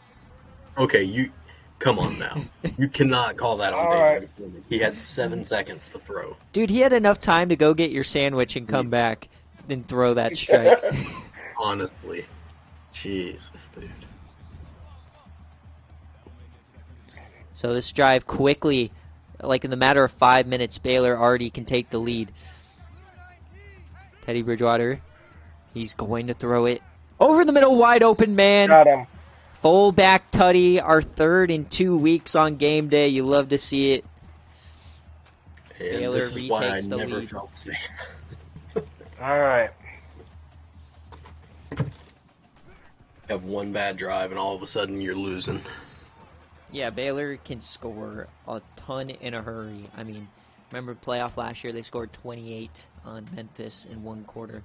Okay, come on now. You cannot call that on All David McCormick. He had 7 seconds to throw. Dude, he had enough time to go get your sandwich and come back and throw that strike. Honestly. Jesus, dude. So this drive quickly, like in the matter of 5 minutes, Baylor already can take the lead. Teddy Bridgewater, he's going to throw it over the middle, wide open man. Got him. Fullback Tutty, our 3rd in 2 weeks on game day. You love to see it. And Baylor this is why I retakes the never lead. felt safe. All right. You have one bad drive and all of a sudden you're losing. Yeah, Baylor can score a ton in a hurry. I mean, remember playoff last year, they scored 28 on Memphis in 1 quarter.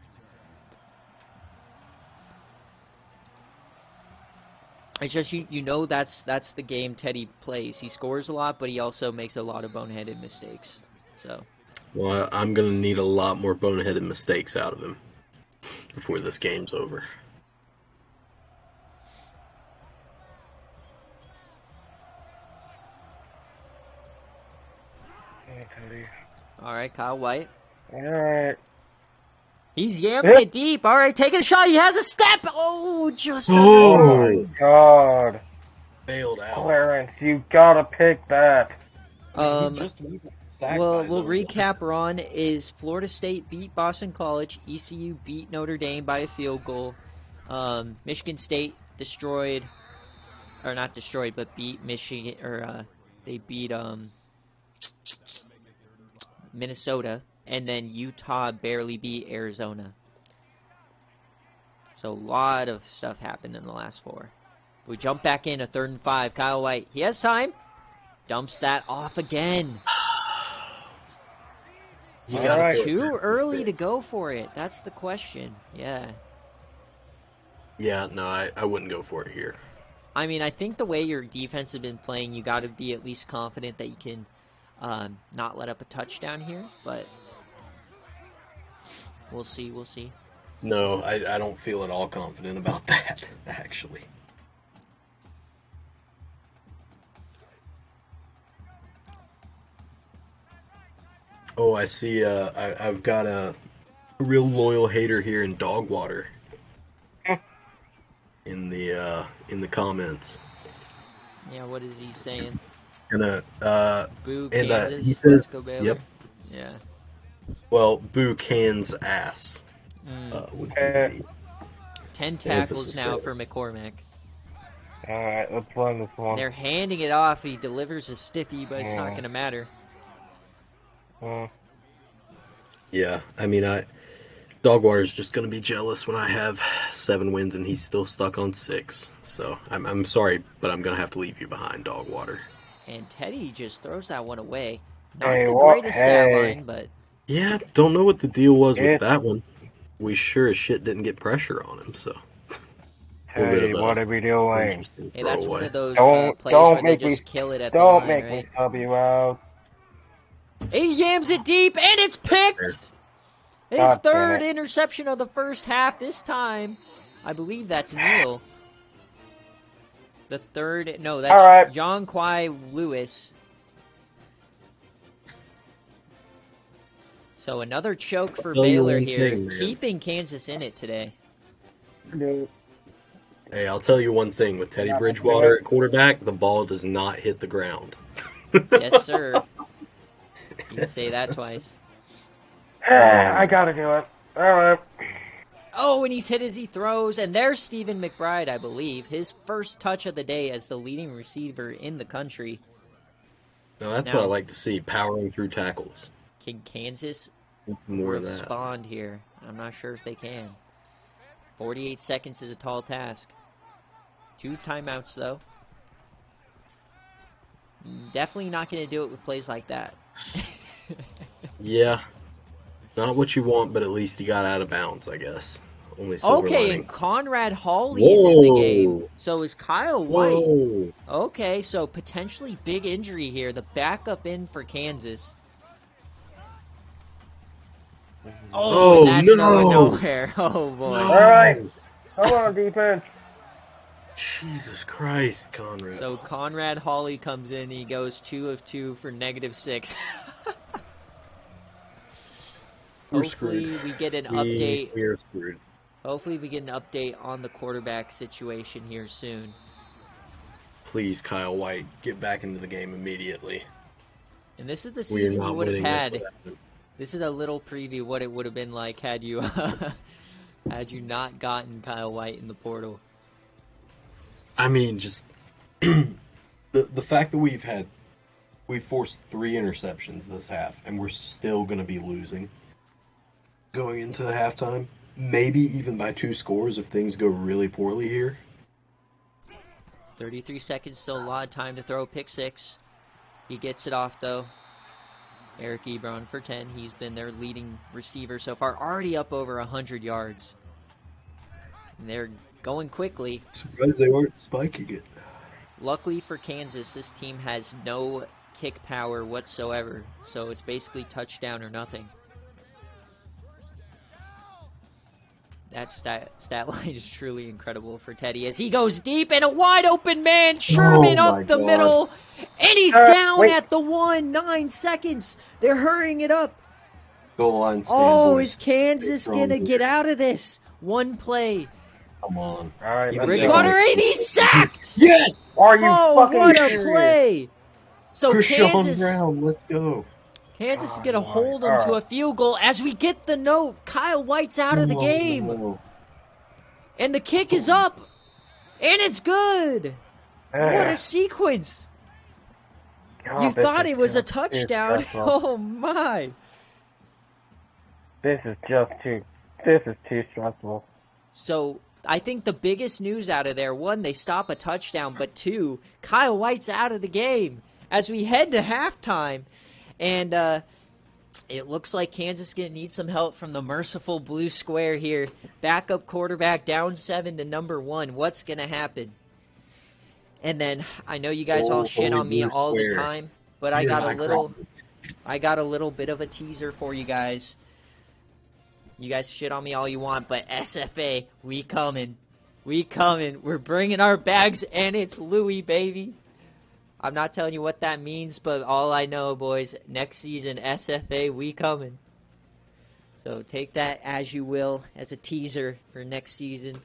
It's just, you know that's the game Teddy plays. He scores a lot, but he also makes a lot of boneheaded mistakes. So, Well, I'm going to need a lot more boneheaded mistakes out of him before this game's over. Hey, Teddy. all right, Kyle White. All right. He's yamming it deep. All right, taking a shot. He has a step. Oh, just Oh my God. Failed out. Clarence, you gotta pick that. He just got sacked Well, by his we'll own recap, Ron. Is Florida State beat Boston College. ECU beat Notre Dame by a field goal. Michigan State destroyed, or not destroyed, but beat Michigan, or they beat Minnesota. And then Utah barely beat Arizona. So a lot of stuff happened in the last 4. We jump back in a 3rd and 5. Kyle White, he has time. Dumps that off again. You Is gotta it throw too it back early to instead. go for it? That's the question. Yeah. Yeah, no, I wouldn't go for it here. I mean, I think the way your defense has been playing, you got to be at least confident that you can not let up a touchdown here. But we'll see. We'll see. No, I don't feel at all confident about that, actually. Oh, I see. I've got a real loyal hater here in Dogwater in the comments. Yeah, what is he saying? And Boo, and Kansas. he Let's says, go Baylor. "Yep." Yeah. Well, boo Can's ass. Would be the 10 tackles emphasis now there. for McCormack. Alright, let's run this one. They're handing it off. He delivers a stiffy, but it's not going to matter. Yeah, I mean, Dogwater's just gonna be jealous when I have 7 wins and he's still stuck on 6. So I'm sorry, but I'm gonna have to leave you behind, Dogwater. And Teddy just throws that one away. Not Hey, the what? greatest stat Hey. line, but Yeah, don't know what the deal was with It's- that one. We sure as shit didn't get pressure on him, so. A bit Hey, of a what are we doing? interesting hey, that's one throwaway. of those Don't- plays don't where they make me- just kill it at the Don't line, make right? me sub you out. He yams it deep, and it's picked! His God damn 3rd it. interception of the first half this time. I believe that's Neal. The 3rd, no, that's All right. John Kwai Lewis. So another choke for tell you Baylor one here, thing, man. keeping Kansas in it today. Hey, I'll tell you one thing. With Teddy Bridgewater at quarterback, the ball does not hit the ground. Yes, sir. You can say that twice. I gotta do it. Alright. Oh, and he's hit as he throws, and there's Stephen McBride, I believe. His first touch of the day as the leading receiver in the country. Now, that's Now- what I like to see, powering through tackles. Can Kansas More of that. respond here? I'm not sure if they can. 48 seconds is a tall task. 2 timeouts, though. Definitely not going to do it with plays like that. Yeah. Not what you want, but at least he got out of bounds, I guess. Only silver Okay, lining. and Conrad Hawley's in the game. Whoa. So is Kyle White. Whoa. Okay, so potentially big injury here. The backup in for Kansas. Oh, and that's no. going nowhere. Oh, boy. No. Alright. Come on, defense. Jesus Christ, Conrad. So Conrad Hawley comes in. He goes 2 of 2 for -6. We're Hopefully screwed. we get an update. We are screwed. Hopefully we get an update on the quarterback situation here soon. Please, Kyle White, get back into the game immediately. And this is the We are season you not would have winning this had. without him. This is a little preview of what it would have been like had you had you not gotten Kyle White in the portal. I mean, just the fact that we've forced 3 interceptions this half, and we're still going to be losing going into the halftime. Maybe even by 2 scores if things go really poorly here. 33 seconds, still a lot of time to throw a pick 6. He gets it off though. Eric Ebron for 10. He's been their leading receiver so far, already up over 100 yards. And they're going quickly. Surprised they weren't spiking it. Luckily for Kansas, this team has no kick power whatsoever, so it's basically touchdown or nothing. That stat line is truly incredible for Teddy as he goes deep and a wide open man, Sherman Oh my up the God. middle, and he's down wait. at the 1, 9 seconds. They're hurrying it up. Goal line stand, Oh, boys. is Kansas Big going to throws. get out of this? One play. Come on. Alright, Even let's Bridgewater, go. and he's sacked! Yes! Are you Oh, fucking what a serious? play! So Krishan Kansas... Brown, let's go. Kansas is Oh, going to my hold them to God. a field goal as we get the note. Kyle White's out of the Oh, game. no. And the kick is up. And it's good. What a sequence. God, You this thought is it was a just touchdown. too stressful. Oh, my. This is too stressful. So I think the biggest news out of there, one, they stop a touchdown, but two, Kyle White's out of the game as we head to halftime. And it looks like Kansas is going to need some help from the merciful blue square here. Backup quarterback down 7 to number 1. What's going to happen? And then I know you guys all shit on me all the time, but I got a little bit of a teaser for you guys. You guys shit on me all you want, but SFA, we coming. We coming. We're bringing our bags, and it's Louis, baby. I'm not telling you what that means, but all I know, boys, next season, SFA, we coming. So take that as you will, as a teaser for next season.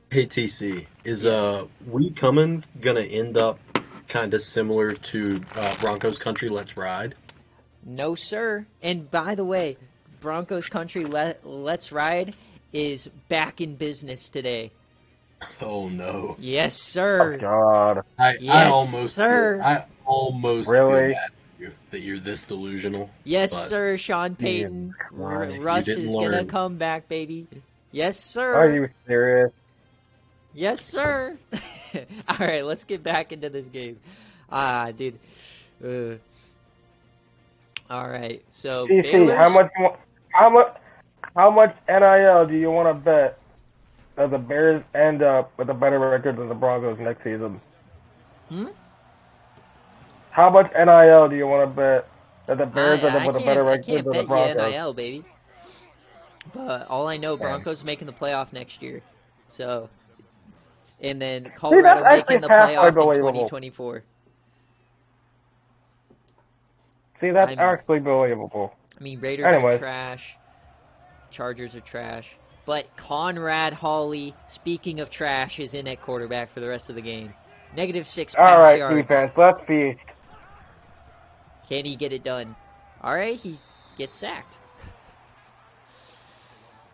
Hey, TC, is We Coming going to end up kind of similar to Broncos Country Let's Ride? No, sir. And by the way, Broncos Country Let's Ride is back in business today. Oh, no. Yes, sir. Oh, God. I almost Really? feel that you're this delusional. Yes, but sir, Sean Payton. Russ is going to come back, baby. Yes, sir. Are you serious? Yes, sir. All right, let's get back into this game. Dude. All right, so CC, how much NIL do you want to bet that the Bears end up with a better record than the Broncos next season? How much NIL do you want to bet that the Bears end up with a better record than the Broncos? I can't bet you NIL, baby. But all I know, Broncos making the playoff next year. So, and then Colorado making the playoff in 2024. See, that's actually believable. I mean, Raiders are trash. Chargers are trash. But Conrad Hawley, speaking of trash, is in at quarterback for the rest of the game. -6 pass yards. All right, defense, let's feast. Can he get it done? All right, he gets sacked.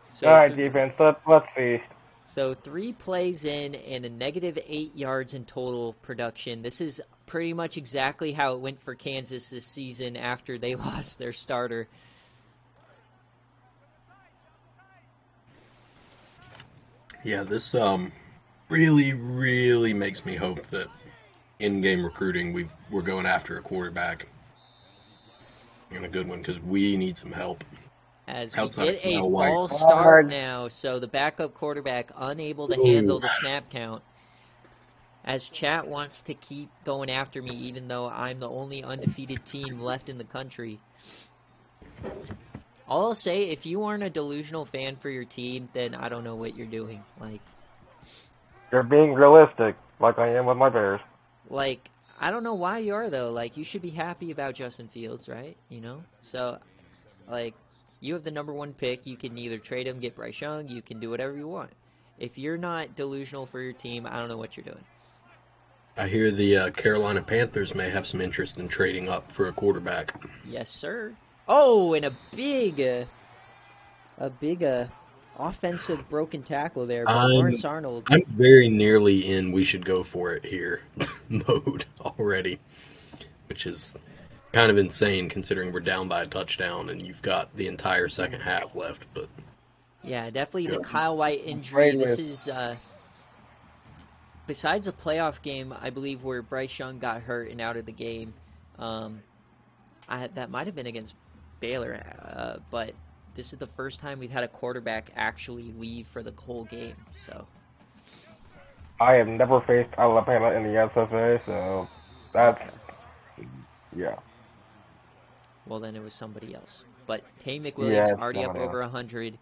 So all right, defense, let's feast. So 3 plays in and a -8 yards in total production. This is pretty much exactly how it went for Kansas this season after they lost their starter. Yeah, this really, really makes me hope that in-game recruiting we're going after a quarterback and a good one because we need some help. As we get a false start now, so the backup quarterback unable to handle the snap count. As chat wants to keep going after me, even though I'm the only undefeated team left in the country. All I'll say, if you aren't a delusional fan for your team, then I don't know what you're doing. Like, you're being realistic, like I am with my Bears. Like, I don't know why you are, though. Like, you should be happy about Justin Fields, right? You know? So, like, you have the #1 pick. You can either trade him, get Bryce Young. You can do whatever you want. If you're not delusional for your team, I don't know what you're doing. I hear the Carolina Panthers may have some interest in trading up for a quarterback. Yes, sir. Oh, and a big offensive broken tackle there by Lawrence Arnold. I'm very nearly in we should go for it here mode already, which is kind of insane considering we're down by a touchdown and you've got the entire second half left. But yeah, definitely the Kyle White injury. This is besides a playoff game, I believe, where Bryce Young got hurt and out of the game. That might have been against Baylor, but this is the first time we've had a quarterback actually leave for the whole game. So I have never faced Alabama in the SFA, so that's yeah. Well, then it was somebody else. But Tay McWilliams already up over 100.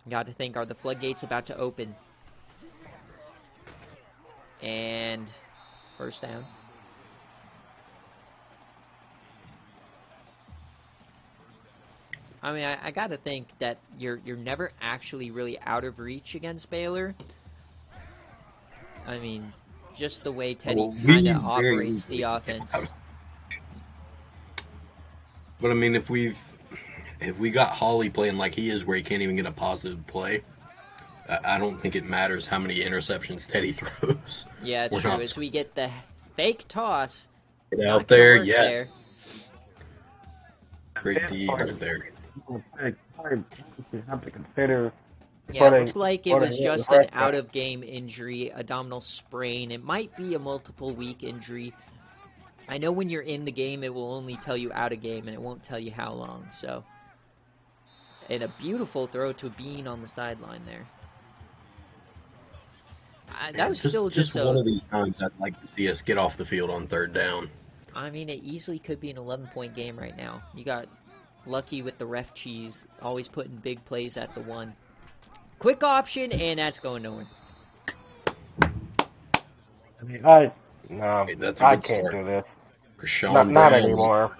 Got to think, are the floodgates about to open? And first down. I mean, I got to think that you're never actually really out of reach against Baylor. I mean, just the way Teddy kind of operates the offense. But I mean, if we got Hawley playing like he is, where he can't even get a positive play, I don't think it matters how many interceptions Teddy throws. Yeah, it's true. As we get the fake toss out there, yes. Great D right there. You have to consider Yeah, it putting looked like it putting was it in the just an first round. out-of-game injury, abdominal sprain. It might be a multiple-week injury. I know when you're in the game, it will only tell you out of game, and it won't tell you how long. So, and a beautiful throw to Bean on the sideline there. That was still just just one a. of these times I'd like to see us get off the field on third down. I mean, it easily could be an 11-point game right now. You got lucky with the ref cheese, always putting big plays at the one. Quick option, and that's going nowhere. I mean, no, Hey, that's a I good can't start. do this. Krishan Not Brown. anymore.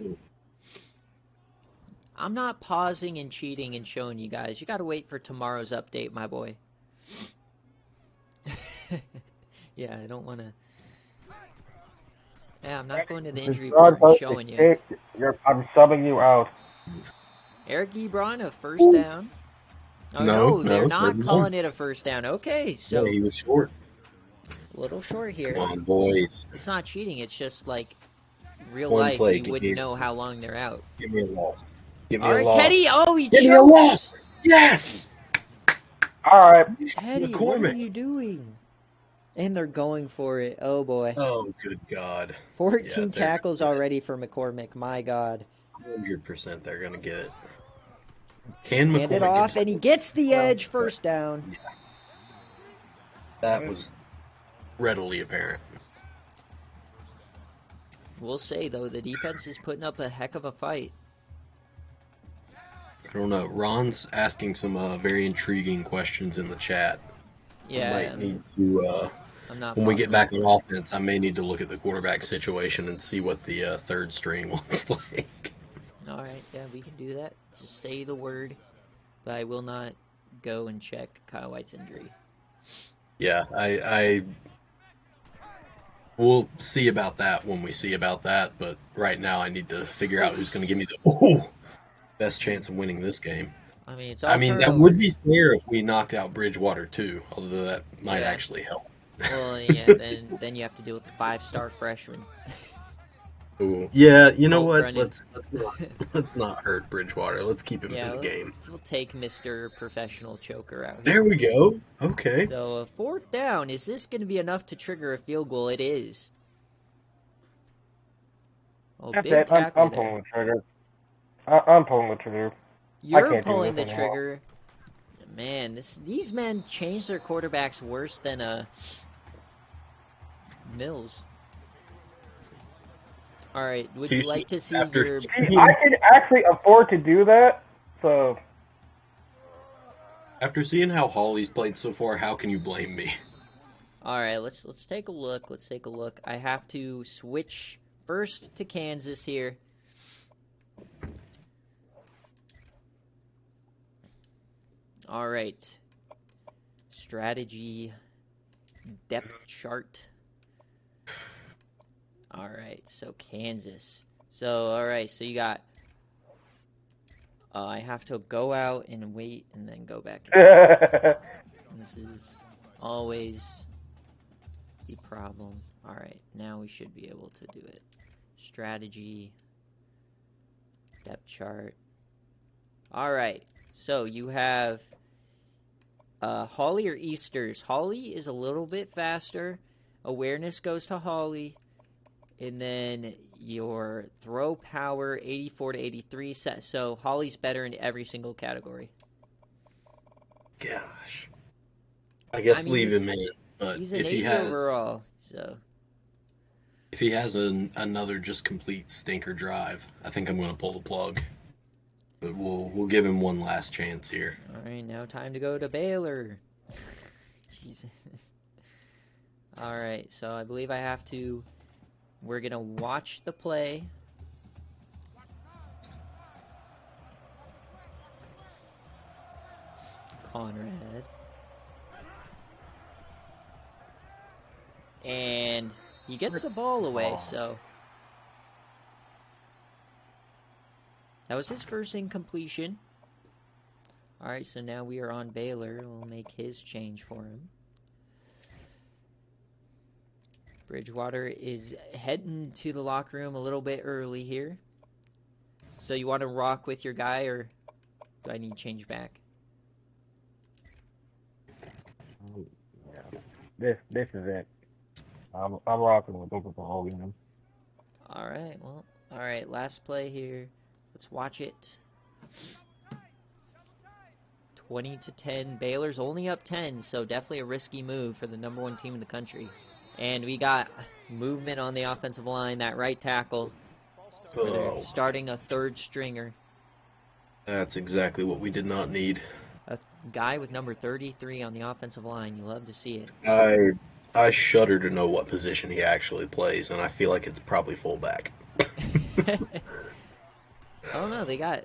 I'm not pausing and cheating and showing you guys. You got to wait for tomorrow's update, my boy. Yeah, I don't want to. Yeah, I'm not going to the injury report and showing you. I'm subbing you out. Eric Ebron, a first down. Oh, no, they're not third calling down. it a first down. Okay, Yeah, so he was short. a little short here. Come on, boys. It's not cheating. It's just like real One life. play, You wouldn't know how long they're out. Give me a loss. Give me All a right, loss. Teddy. Oh, he Give me a chokes. loss. Yes. All right. Teddy, what are McCormick. you doing? And they're going for it. Oh, boy. Oh, good God. 14 Yeah, tackles already for McCormick. My God. 100% they're going to get it. Can Hand it McCormick off, get and he gets the edge. First down. That was readily apparent. We'll say, though, the defense is putting up a heck of a fight. I don't know. Ron's asking some very intriguing questions in the chat. Yeah, I might need to, I'm not when we get pausing. back on offense, I may need to look at the quarterback situation and see what the third string looks like. All right, yeah, we can do that. Just say the word, but I will not go and check Kyle White's injury. Yeah, I we'll see about that when we see about that, but right now I need to figure out who's going to give me the best chance of winning this game. I mean, it's all I mean, that turnovers. would be fair if we knocked out Bridgewater too, although that might Yeah. actually help. Well, yeah, then you have to deal with the 5-star freshman. Ooh. Yeah, you know Colt what? Brennan. Let's not hurt Bridgewater. Let's keep him Yeah, in the game. we'll take Mr. Professional Choker out here. There we go. Okay. So, fourth down. Is this going to be enough to trigger a field goal? It is. Oh, That's big it. tackle I'm there. pulling the trigger. I'm pulling the trigger. You're can't do pulling the this anymore. trigger. Man, these men change their quarterbacks worse than Mills. All right, would you like to see your... I can actually afford to do that, so... After seeing how Hawley's played so far, how can you blame me? All right, let's take a look. Let's take a look. I have to switch first to Kansas here. All right. Strategy depth chart. All right, so Kansas. So, all right, so you got... I have to go out and wait and then go back in. This is always the problem. All right, now we should be able to do it. Strategy, depth chart. All right, so you have Hawley or Easters. Hawley is a little bit faster. Awareness goes to Hawley. And then your throw power, 84 to 83. So Hawley's better in every single category. Gosh. I guess mean, leave him in. But He's an if he 80 has overall, so... if he has another just complete stinker drive, I think I'm going to pull the plug. But we'll give him one last chance here. All right, now time to go to Baylor. Jesus. All right, so I believe I have to... We're going to watch the play. Conrad. And he gets the ball away, so... That was his first incompletion. All right, so now we are on Baylor. We'll make his change for him. Bridgewater is heading to the locker room a little bit early here. So you want to rock with your guy or Do I need change back? Yeah. This is it. I'm rocking with them for the whole game. All right, well, all right, last play here. Let's watch it. 20-10. Baylor's only up 10, so definitely a risky move for the number 1 team in the country. And we got movement on the offensive line, that right tackle. Where they're starting a third stringer. That's exactly what we did not need. A guy with number 33 on the offensive line. You love to see it. I shudder to know what position he actually plays, and I feel like it's probably fullback. Oh no, they got.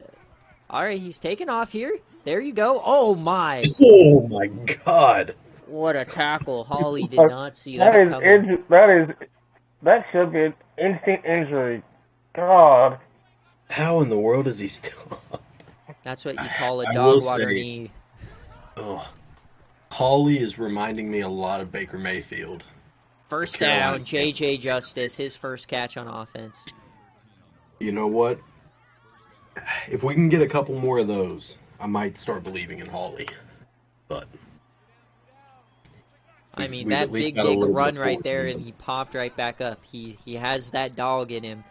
All right, he's taking off here. There you go. Oh my! Oh my God! What a tackle! Holly did not see that coming. That should be an instant injury. God. How in the world is he still up? That's what you call a I dog will water say- knee. Oh, Hawley is reminding me a lot of Baker Mayfield. First Carolina. down, J.J. Justice, his first catch on offense. You know what? If we can get a couple more of those, I might start believing in Hawley. But I mean, we've that at least big got a little bit run of right force there, in and him. he popped right back up. He has that dog in him.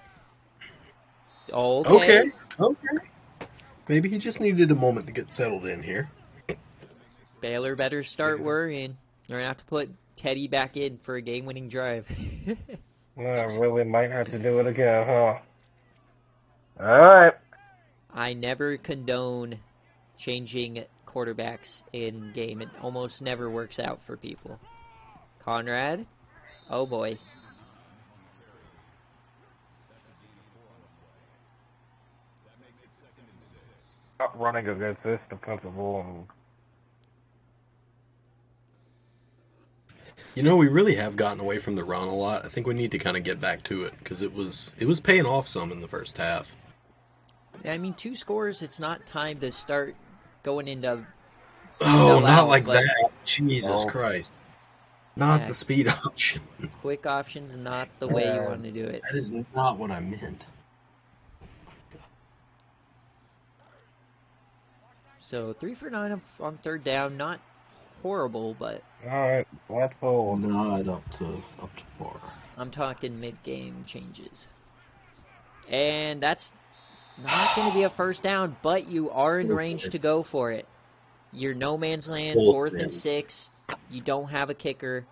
Oh, okay. Okay. Maybe he just needed a moment to get settled in here. Baylor better start worrying. They're going to have to put Teddy back in for a game-winning drive. Really might have to do it again, huh? Alright. I never condone changing quarterbacks in game. It almost never works out for people. Conrad? Oh, boy. Not running against this defensive line. You know, we really have gotten away from the run a lot. I think we need to kind of get back to it because it was paying off some in the first half. I mean, 2 scores, it's not time to start going into Oh, sell not out, like but that. Jesus Christ. Not Yeah. the speed option. quick options, not the way you want to do it. That is not what I meant. So 3 for 9 on third down, not horrible, but Alright, let's go. Not up to par. I'm talking mid-game changes. And that's not going to be a first down, but you are in range to go for it. You're no man's land, Both 4th and ends. 6. You don't have a kicker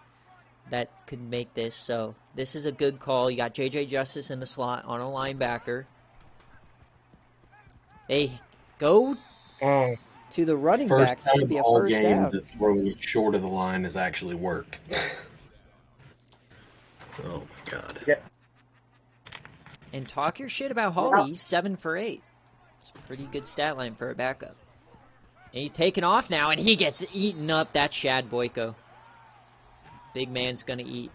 that could make this, so this is a good call. You got J.J. Justice in the slot on a linebacker. They go to the running back. First This time would be a all first game down. that throwing it short of the line has actually worked. Oh my God. Yeah. And talk your shit about Holly. He's 7 for 8. It's a pretty good stat line for a backup. And he's taking off now, and he gets eaten up. That's Shad Boyko. Big man's going to eat.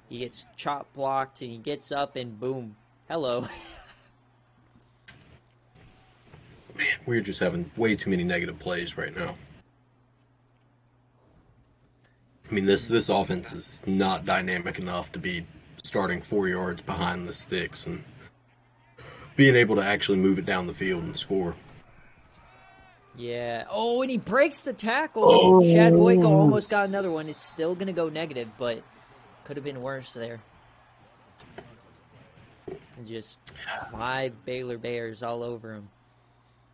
He gets chop blocked, and he gets up, and boom. Hello. Man, we're just having way too many negative plays right now. I mean, this offense is not dynamic enough to be starting 4 yards behind the sticks and being able to actually move it down the field and score. Yeah. Oh, and he breaks the tackle. Shad Boyko almost got another one. It's still going to go negative, but could have been worse there. And just 5 Baylor Bears all over him.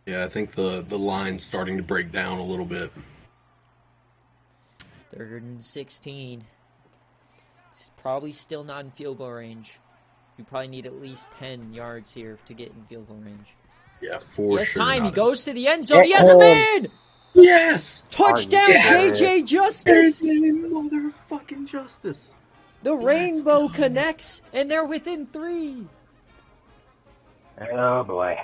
Yeah, I think the line's starting to break down a little bit. 3rd and 16. It's probably still not in field goal range. You probably need at least 10 yards here to get in field goal range. Yeah, for Yes, sure. time. He not goes to the end zone. He has a man! Yes! Touchdown, Yes. J.J. Justice! Motherfucking Justice. The rainbow connects, and they're within 3. Oh boy.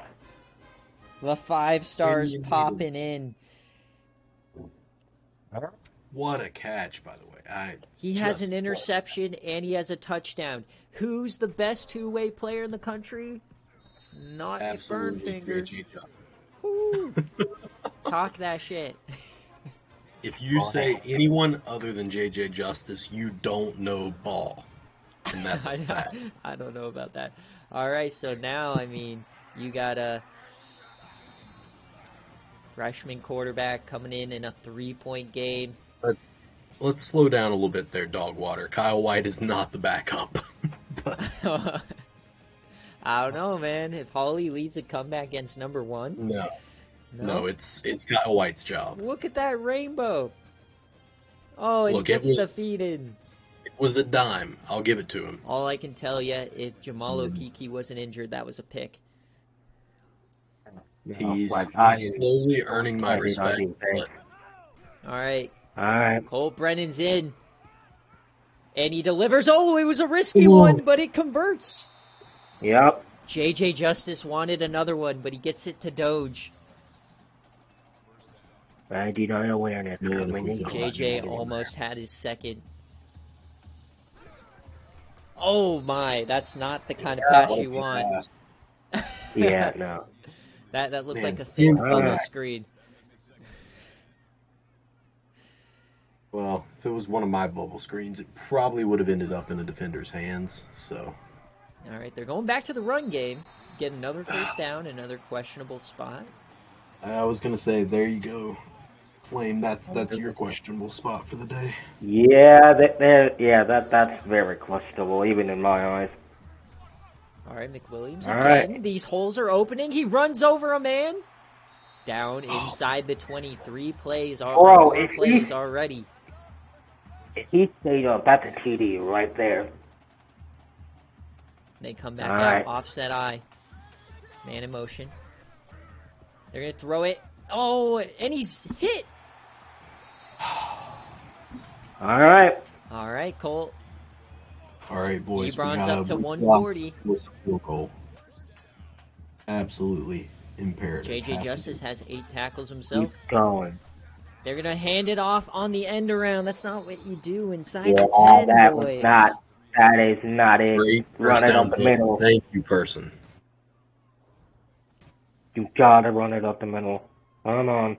The 5 stars popping in. What a catch, by the way. He has an interception, and he has a touchdown. Who's the best two-way player in the country? Not Absolutely. Burnfinger. Woo. Talk that shit. If you say anyone other than JJ Justice, you don't know ball. And that's a fact. I don't know about that. All right, so now, I mean, you got to Freshman quarterback coming in a 3-point game. Let's slow down a little bit there, Dogwater. Kyle White is not the backup. I don't know, man. If Hawley leads a comeback against number 1. No, it's Kyle White's job. Look at that rainbow. Oh, and Look, he gets it was- defeated. It was a dime. I'll give it to him. All I can tell you, if Jamal Okeke wasn't injured, that was a pick. He's Like, slowly earning my respect. But All right, Alright. Cole Brennan's in. And he delivers. Oh, it was a risky one, but it converts. Yep. JJ Justice wanted another one, but he gets it to Doge. 99 awareness. Man, coming in. JJ almost had his second. Oh my, that's not the kind of pass you want. Yeah, no. That looked Man, like a fake bubble Alright. screen. Well, if it was one of my bubble screens, it probably would have ended up in a defender's hands. So All right, they're going back to the run game. Get another first down, another questionable spot. I was gonna say, there you go, Flame. That's your questionable spot for the day. Yeah, that's very questionable, even in my eyes. All right, McWilliams All again. right. These holes are opening. He runs over a man. Down inside the 23 plays. Bro, Four if he- plays already. If he stayed up, that's a TD right there. They come back All out. right. Offset eye. Man in motion. They're going to throw it. Oh, and he's hit. Alright. All right, Colt. All right, boys. Ebron's up to we 140. was a field goal. Absolutely imperative. JJ Have to Justice do. has 8 tackles Keep himself. going. They're going to hand it off on the end around. That's not what you do inside Yeah, the 10, that boys. was not. That is not it. Great Run first it down up the pick. middle. Thank you, person. You gotta run it up the middle. Come on.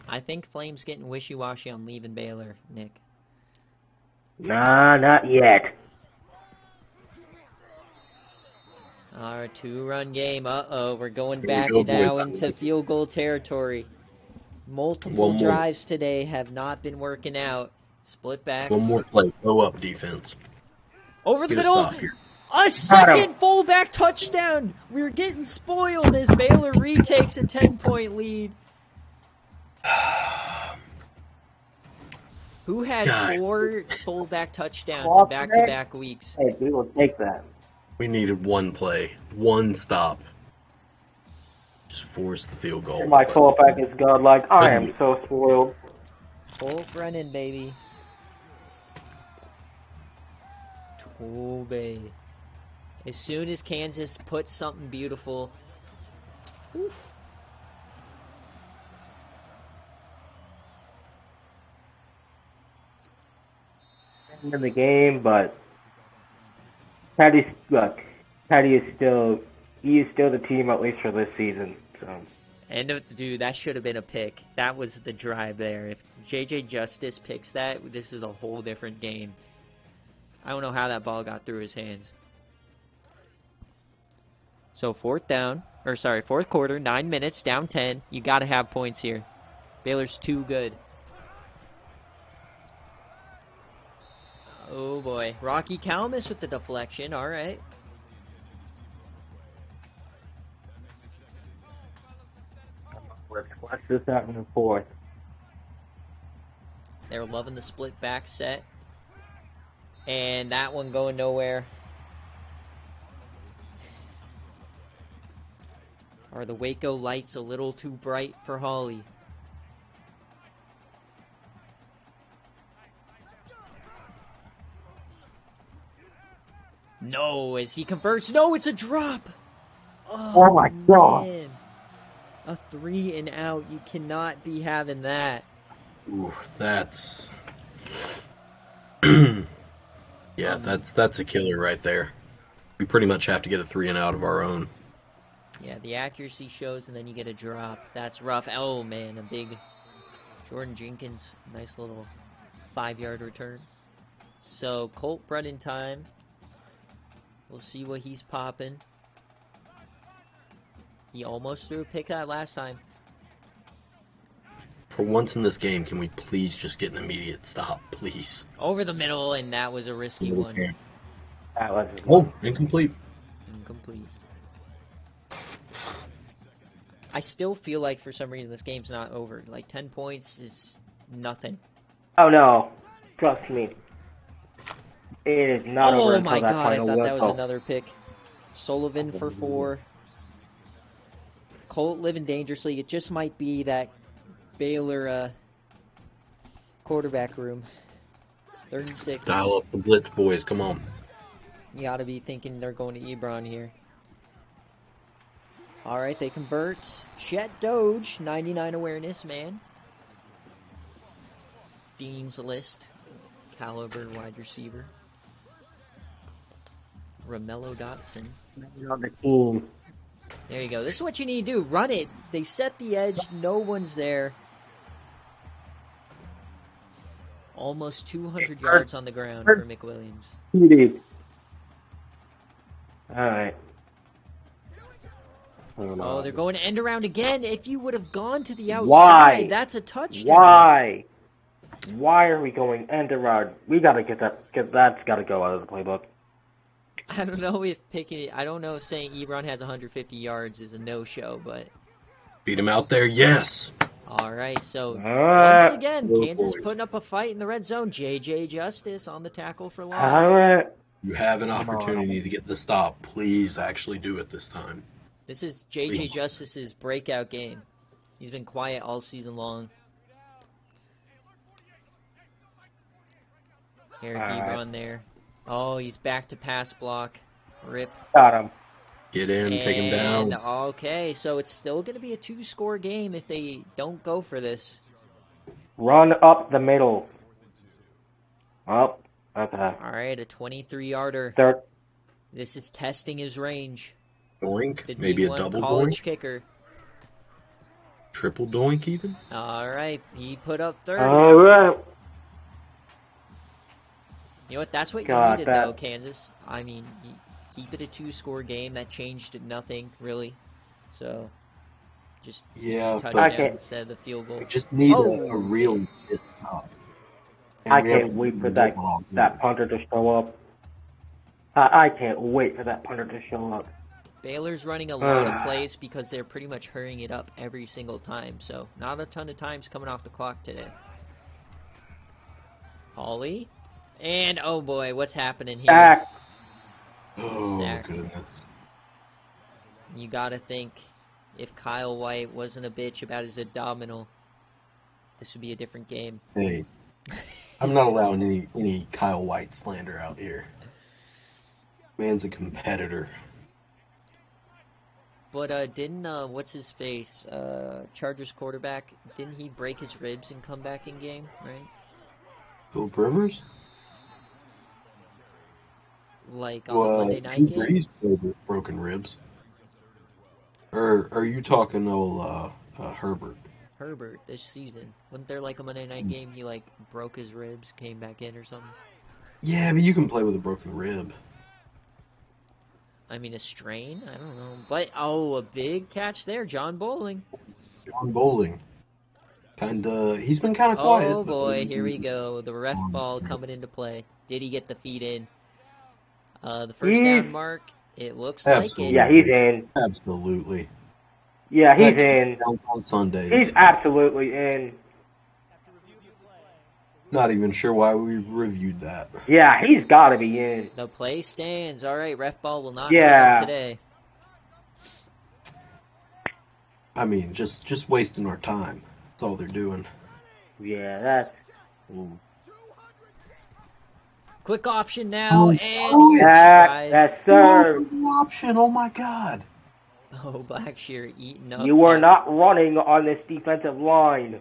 I think Flame's getting wishy-washy on leaving Baylor, Nick. Nah, not yet. Our 2-run game. Uh-oh, we're going Here we back go, now boys. into field goal territory. Multiple One more. drives today have not been working out. Split backs. One more play. Go up, defense. Over the Get a middle. stop here. A second fullback touchdown. We're getting spoiled as Baylor retakes a 10-point lead. Who had God. 4 fullback touchdowns in back-to-back weeks? Hey, we will take that. We needed one play, one stop. Just force the field goal. My but- fullback is godlike. I am so spoiled. Cole Brennan, baby. Tobe. As soon as Kansas puts something beautiful. Oof. In the game, but Patty is still the team at least for this season. So Dude, that should have been a pick. That was the drive there. If JJ Justice picks that, this is a whole different game. I don't know how that ball got through his hands. So fourth quarter, 9 minutes, down 10. You got to have points here. Baylor's too good. Oh boy, Rocky Calmus with the deflection. All right. let's watch this out in the fourth. They're loving the split back set. And that one going nowhere. Are the Waco lights a little too bright for Hawley? No, as he converts. No, it's a drop. Oh my God. Man. A 3 and out. You cannot be having that. Ooh, that's yeah, that's a killer right there. We pretty much have to get a 3 and out of our own. Yeah, the accuracy shows, and then you get a drop. That's rough. Oh, man, a big Jordan Jenkins. Nice little 5-yard return. So, Colt Brennan time. We'll see what he's popping. He almost threw a pick that last time. For once in this game, can we please just get an immediate stop, please? Over the middle, and that was a risky one. That was Oh, incomplete. Incomplete. I still feel like for some reason this game's not over. Like 10 points is nothing. Oh no, trust me. It is not over Oh until my that god, I final thought that was whistle. another pick. Sullivan for 4. Colt living dangerously. It just might be that Baylor quarterback room. 36. Dial up the blitz, boys. Come on. You gotta be thinking they're going to Ebron here. Alright, they convert. Chet Doge, 99 awareness, man. Dean's List. Caliber wide receiver. Romello Dotson. On the team. There you go. This is what you need to do. Run it. They set the edge. No one's there. Almost 200 yards on the ground for McWilliams. TD. Alright. Oh, they're going to end around again. If you would have gone to the outside, Why? that's a touchdown. Why? Why are we going end around? We gotta get that's gotta go out of the playbook. I don't know if I don't know if saying Ebron has 150 yards is a no-show, but Beat him out there, yes. all right. So Alright. once again, Oh, Kansas boys. putting up a fight in the red zone. JJ Justice on the tackle for loss. Alright. You have an opportunity to get the stop. Please actually do it this time. This is JJ Justice's breakout game. He's been quiet all season long. Eric Ebron there. Oh, he's back to pass block. Rip. Got him. Get in, take him And, down. okay, so it's still going to be a 2-score game if they don't go for this. Run up the middle. Up. Okay. All right, a 23-yarder. Third. This is testing his range. Doink. The Maybe a D1 double college doink. kicker. Triple doink even. All right, he put up 30. Alright. You know what? That's what you Got needed, that. though, Kansas. I mean, keep it a 2-score game. That changed nothing, really. So, just Yeah, touchdown Okay. instead of the field goal. we just need Oh. a real hit stop. And I we can't haven't wait for done that it wrong that either. punter to show up. I can't wait for that punter to show up. Baylor's running a lot of plays because they're pretty much hurrying it up every single time. So, not a ton of times coming off the clock today. Hawley. And, oh boy, what's happening here? Back. Oh, Sacked. goodness. You gotta think, if Kyle White wasn't a bitch about his abdominal, this would be a different game. Hey, I'm not allowing any Kyle White slander out here. Man's a competitor. But didn't what's his face? Chargers quarterback, didn't he break his ribs and come back in game, right? Philip Rivers? Like on the Monday night game? Brees played with broken ribs. Or are you talking old Herbert? Herbert this season. Wasn't there like a Monday night game he like broke his ribs, came back in or something? Yeah, but you can play with a broken rib. I mean a strain? I don't know. But a big catch there, John Bowling. John Bowling. He's been kind of quiet. Oh but- boy, here we go. The ref ball coming into play. Did he get the feet in? The first down mark, it looks Absolutely. like Yeah, it. he's in. Absolutely. Yeah, he's That in. counts on Sundays. He's absolutely in. Not even sure why we reviewed that. Yeah, he's got to be in. The play stands. All right, ref ball will not Yeah. come today. I mean, just wasting our time. That's all they're doing. Yeah, that's. Quick option now, and oh, That's sir. Option. Oh my God. oh, Blackshear eating up. You are that. not running on this defensive line.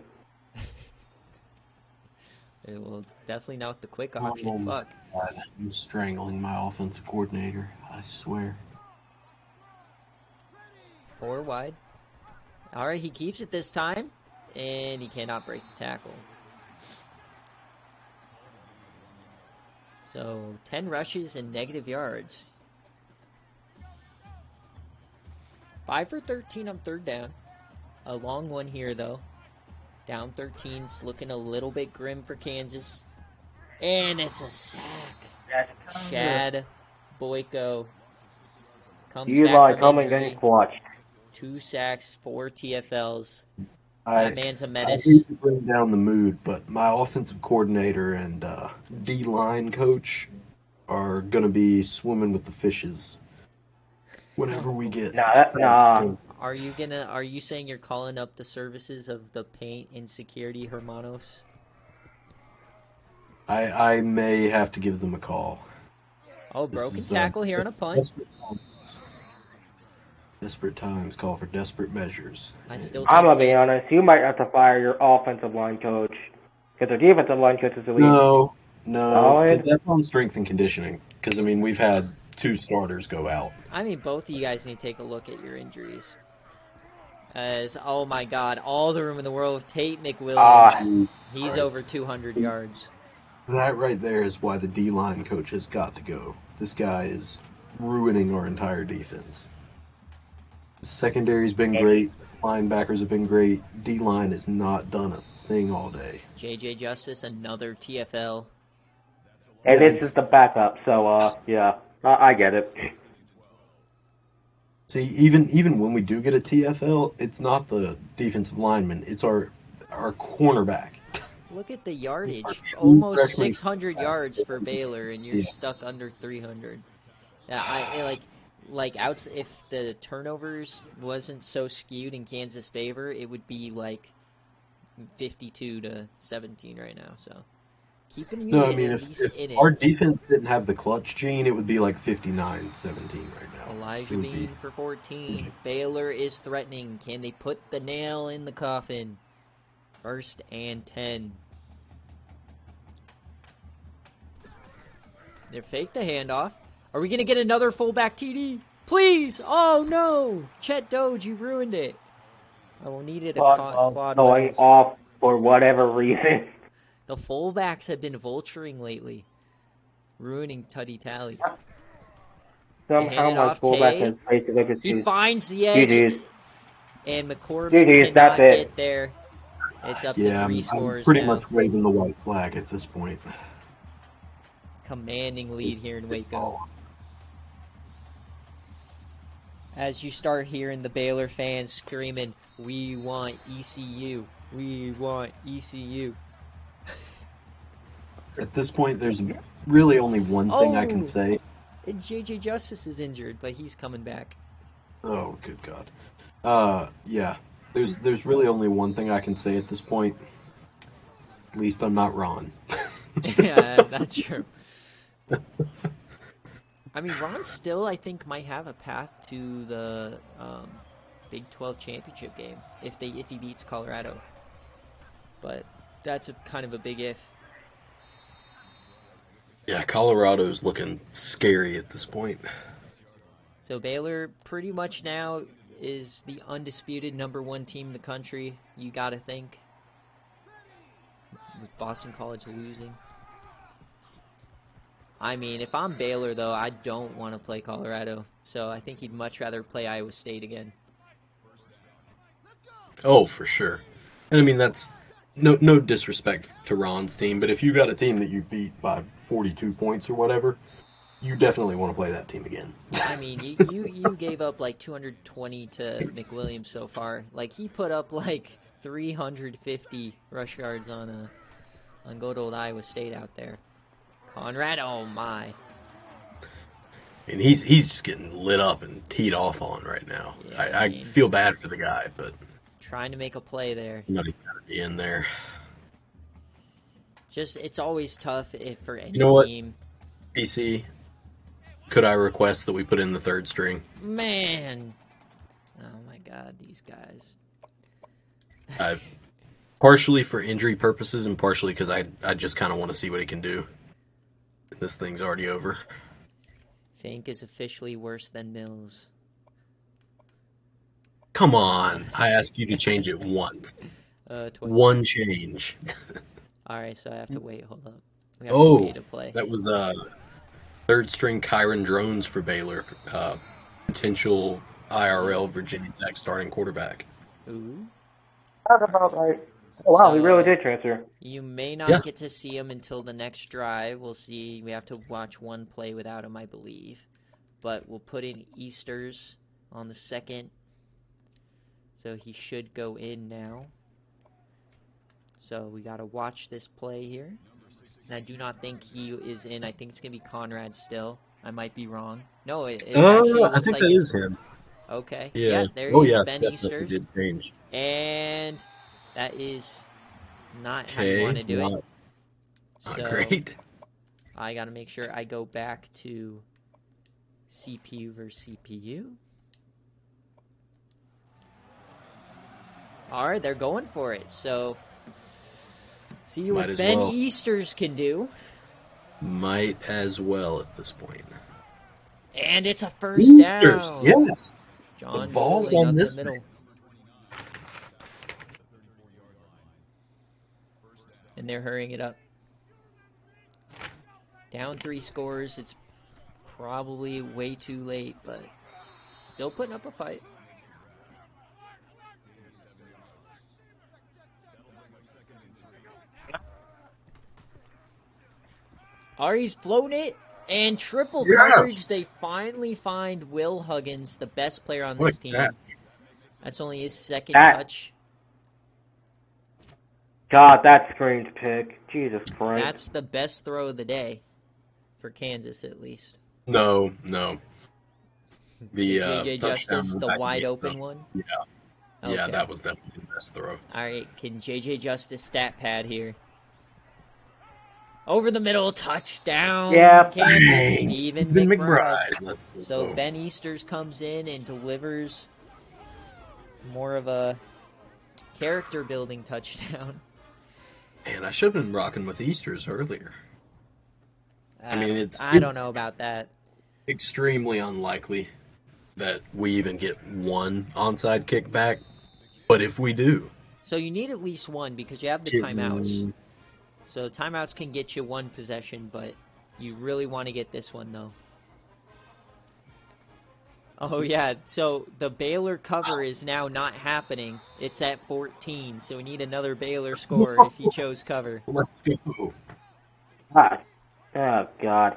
Well, definitely not the quick option. Oh, Fuck. God. I'm strangling my offensive coordinator. I swear. 4 wide. All right, he keeps it this time, and he cannot break the tackle. So 10 rushes and negative yards. 5 for 13 on third down. A long one here, though. Down 13. It's looking a little bit grim for Kansas. And it's a sack. Shad Boyko comes back Eli from coming injury. in clutch. 2 sacks, 4 TFLs. I That man's a hate menace. to bring down the mood, but my offensive coordinator and D-line coach are going to be swimming with the fishes whenever we get Nah. Are you saying you're calling up the services of the paint and security Hermanos? I may have to give them a call. Oh, broken tackle here on a punt. Desperate times call for desperate measures. I still I'm think gonna be honest. You might have to fire your offensive line coach because the defensive line coach is elite. No, Solid. because that's on strength and conditioning. Because, I mean, we've had 2 starters go out. I mean, both of you guys need to take a look at your injuries. As, oh my God, all the room in the world. Tate McWilliams, he's over 200 yards. That right there is why the D-line coach has got to go. This guy is ruining our entire defense. The secondary's been great. Linebackers have been great. D-line has not done a thing all day. JJ Justice, another TFL. And this is the backup, so yeah, I get it. See, even when we do get a TFL, it's not the defensive lineman. It's our cornerback. Look at the yardage. True Almost freshman. 600 yards for Baylor, and you're stuck under 300. Yeah, if the turnovers wasn't so skewed in Kansas' favor, it would be like 52-17 right now. So keeping you No, I at mean, least if in our it. defense didn't have the clutch gene, it would be like 59-17 right now. Elijah It would Bean be- for 14. Baylor is threatening. Can they put the nail in the coffin? 1st and 10. They fake the handoff. Are we going to get another fullback TD? Please! Oh, no! Chet Doge, you've ruined it. I will need it a Claude Going Wells. off for whatever reason. The fullbacks have been vulturing lately. Ruining Tuddy Tally. Somehow Hand it my off, fullback Tay. has basically He finds the edge. GG's. And McCormick GG's, cannot that's it. get there. It's up Yeah, to 3 I'm scores pretty now. much waving the white flag at this point. Commanding lead here in Waco. As you start hearing the Baylor fans screaming, "We want ECU! We want ECU!" At this point, there's really only one thing I can Oh! say. And JJ Justice is injured, but he's coming back. Oh, good God. Yeah. There's really only one thing I can say at this point. At least I'm not Ron. Yeah, that's true. I mean, Ron still, I think, might have a path to the Big 12 championship game if he beats Colorado. But that's kind of a big if. Yeah, Colorado's looking scary at this point. So Baylor pretty much now is the undisputed #1 team in the country, you gotta think. With Boston College losing. I mean, if I'm Baylor, though, I don't want to play Colorado. So I think he'd much rather play Iowa State again. Oh, for sure. And I mean, that's no disrespect to Ron's team, but if you got a team that you beat by 42 points or whatever, you definitely want to play that team again. I mean, you gave up like 220 to McWilliams so far. Like, he put up like 350 rush yards on good old Iowa State out there. Conrad, oh my. And he's just getting lit up and teed off on right now. Yeah, I mean, feel bad for the guy, but trying to make a play there. somebody's got to be in there. Just, it's always tough for any You know what? team. DC, could I request that we put in the third string? Man. Oh my God, these guys. Partially for injury purposes and partially because I just kind of want to see what he can do. This thing's already over. Fink is officially worse than Mills. Come on. I asked you to change it once. Twice. One change. Alright, so I have to wait. Hold up. We have to wait to play. That was third string Kyron Drones for Baylor. Potential IRL Virginia Tech starting quarterback. Ooh. That's about right. Oh, wow, So, he really did transfer. You may not Yeah. get to see him until the next drive. We'll see. We have to watch one play without him, I believe. But we'll put in Easters on the second. So he should go in now. So we got to watch this play here. And I do not think he is in. I think it's going to be Conrad still. I might be wrong. No, it actually I looks think like that it's... is him. Okay. Yeah. There Oh, is yeah. Ben Definitely Easters. did change. And that is not how you Okay. want to do it. Not So great. I got to make sure I go back to CPU versus CPU. All right, they're going for it. So see Might what as Ben well. Easters can do. Might as well at this point. And it's a first Easters, down. yes. John The ball's Bowling on up this the middle. And they're hurrying it up. Down 3 scores. It's probably way too late, but still putting up a fight. Ari's flown it, and triple Yes! coverage. They finally find Will Huggins, the best player on this What team. catch. That's only his second That- touch. God, that screams pick. Jesus Christ. That's the best throw of the day, for Kansas at least. No. The JJ touchdown Justice, in the back wide end, open no. one? Yeah. Yeah, Okay. that was definitely the best throw. All right, can JJ Justice stat pad here? Over the middle, touchdown. Yeah. Kansas, Dang, Stephen Stephen McBride. Let's go. So Ben Easters comes in and delivers more of a character-building touchdown. Man, I should have been rocking with Easters earlier. I mean, I don't know about that. Extremely unlikely that we even get one onside kickback, but if we do, So you need at least one because you have the timeouts. So timeouts can get you one possession, but you really want to get this one, though. Oh, yeah. So the Baylor cover is now not happening. It's at 14, so we need another Baylor score if he chose cover. let's go. God. Oh, God.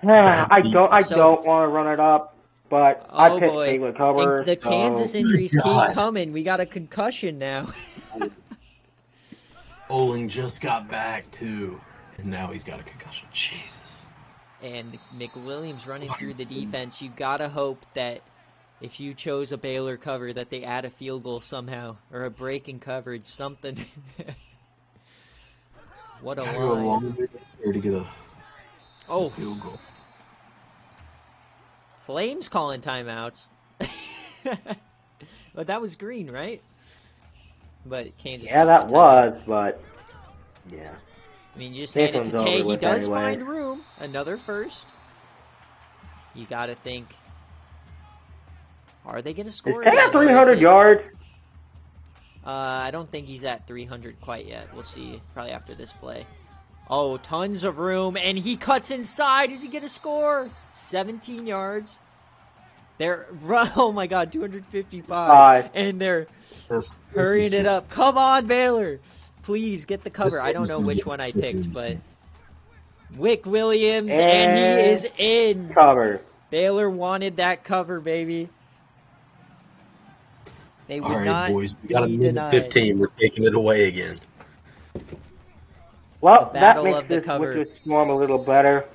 I don't want to run it up, but I Oh, picked boy. Baylor cover. And the so- Kansas injuries keep God. coming. We got a concussion now. Oling just got back too, and now he's got a concussion. Jesus. And McWilliams running through the defense. You got to hope that if you chose a Baylor cover that they add a field goal somehow or a break in coverage, something. What a Gotta go a line. long way there to get a Oh, field goal. Flames calling timeouts. But that was green, right? But Kansas. Yeah, took that the timeout. was, but yeah. I mean, you just This hand it to one's Tay. over He with does anyway. find room. Another first. You got to think. Are they going to Is score? Tay again, at or is 300 it- yards? I don't think he's at 300 quite yet. We'll see. Probably after this play. Oh, tons of room, and he cuts inside. Is he going to score? 17 yards. They're oh my God, 255, and they're This hurrying is it just- up. Come on, Baylor! Please get the cover. This I don't game's know gonna which get one I flipping. picked, but Wick Williams, and he is in. Cover. Baylor wanted that cover, baby. They would All right, not boys, we got a be minute denied. 15. We're taking it away again. Well, The that battle makes of the this cover. Wicked Swarm a little better.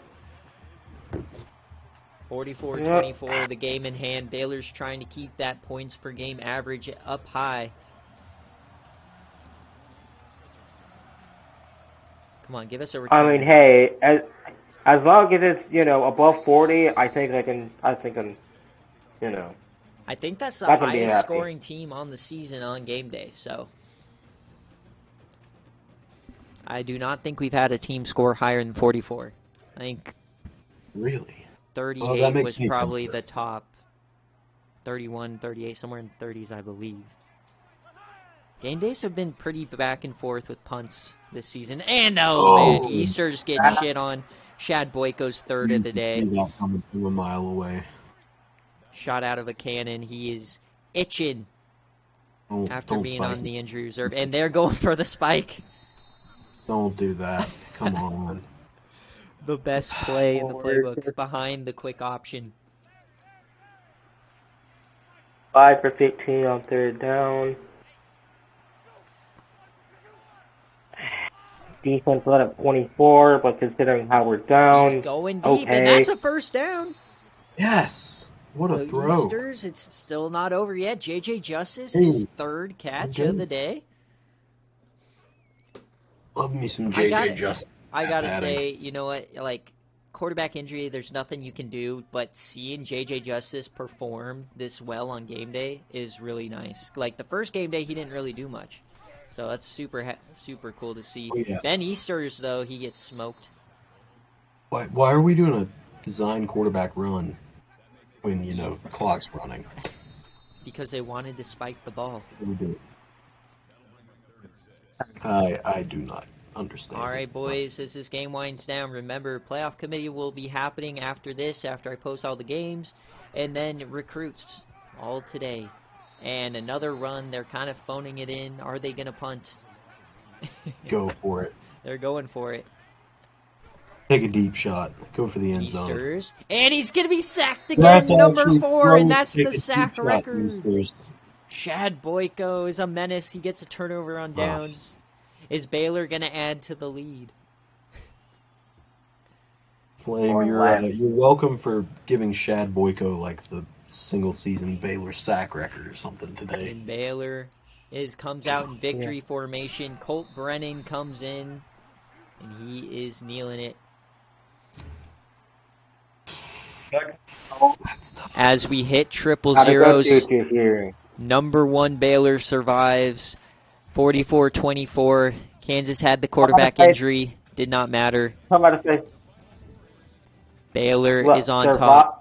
44-24, the game in hand. Baylor's trying to keep that points per game average up high. Come on, give us a return. I mean, hey, as long as it's above 40, I think I can. I think that's the I can be highest happy. scoring team on the season on game day, so. I do not think we've had a team score higher than 44. I think Really? 38 Well, that makes was me feel probably good. the top. 31, 38, somewhere in the 30s, I believe. Game days have been pretty back and forth with punts this season. And man, Easters get shit on. Shad Boyko's third of the day. See that coming from a mile away. Shot out of a cannon. He is itching. after Don't being spike on me. the injury reserve. And they're going for the spike. Don't do that. Come on. The best play in the Forward. playbook behind the quick option. 5 for 15 on third down. Defense led at 24, but considering how we're down, He's going deep, okay. and that's a first down. Yes. What So a throw. Easters, it's still not over yet. JJ Justice, his third catch of the day. Love me some I JJ Justice. gotta say, you know what? Like, quarterback injury, there's nothing you can do, but seeing JJ Justice perform this well on game day is really nice. Like, the first game day, he didn't really do much. So that's super cool to see. Oh, yeah. Ben Easters, though, he gets smoked. Why are we doing a design quarterback run when, the clock's running? Because they wanted to spike the ball. I do not understand. All right, boys, as this game winds down, remember, playoff committee will be happening after this, after I post all the games, and then recruits all today. And another run, they're kind of phoning it in. Are they going to punt? Go for it. They're going for it. Take a deep shot. Go for the end zone. Easters. And he's going to be sacked again, number 4, and that's the sack record. Easters. Shad Boyko is a menace. He gets a turnover on downs. Is Baylor going to add to the lead? Flame, you're welcome for giving Shad Boyko like the single-season Baylor sack record or something today. And Baylor comes out in victory formation. Colt Brennan comes in, and he is kneeling it. As we hit triple zeros, number 1 Baylor survives. 44-24. Kansas had the quarterback injury. Did not matter. I'm about to say, Baylor is on top.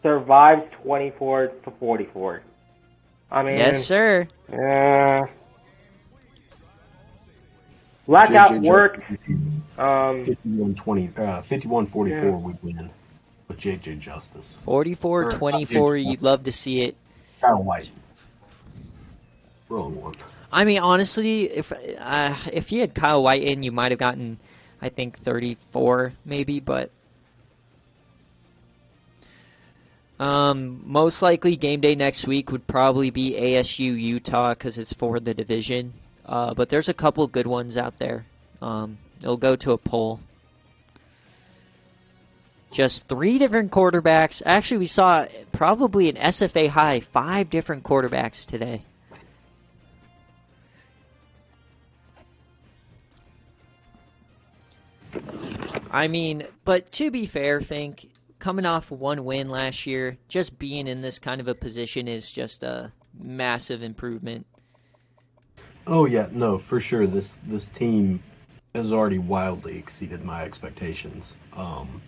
Survives 24-44. I mean, Yes, sir. Blackout worked. 51-44 we win with JJ Justice. 44-24. You'd love to see it. Kyle White. Wrong one. I mean, honestly, if you had Kyle White in, you might have gotten, I think, 34 maybe, but most likely game day next week would probably be ASU Utah because it's for the division. But there's a couple good ones out there. It'll go to a poll. Just 3 different quarterbacks. Actually, we saw probably an SFA high, 5 different quarterbacks today. I mean, but to be fair, think coming off 1 win last year, just being in this kind of a position is just a massive improvement. Oh yeah, no, for sure. This team has already wildly exceeded my expectations. And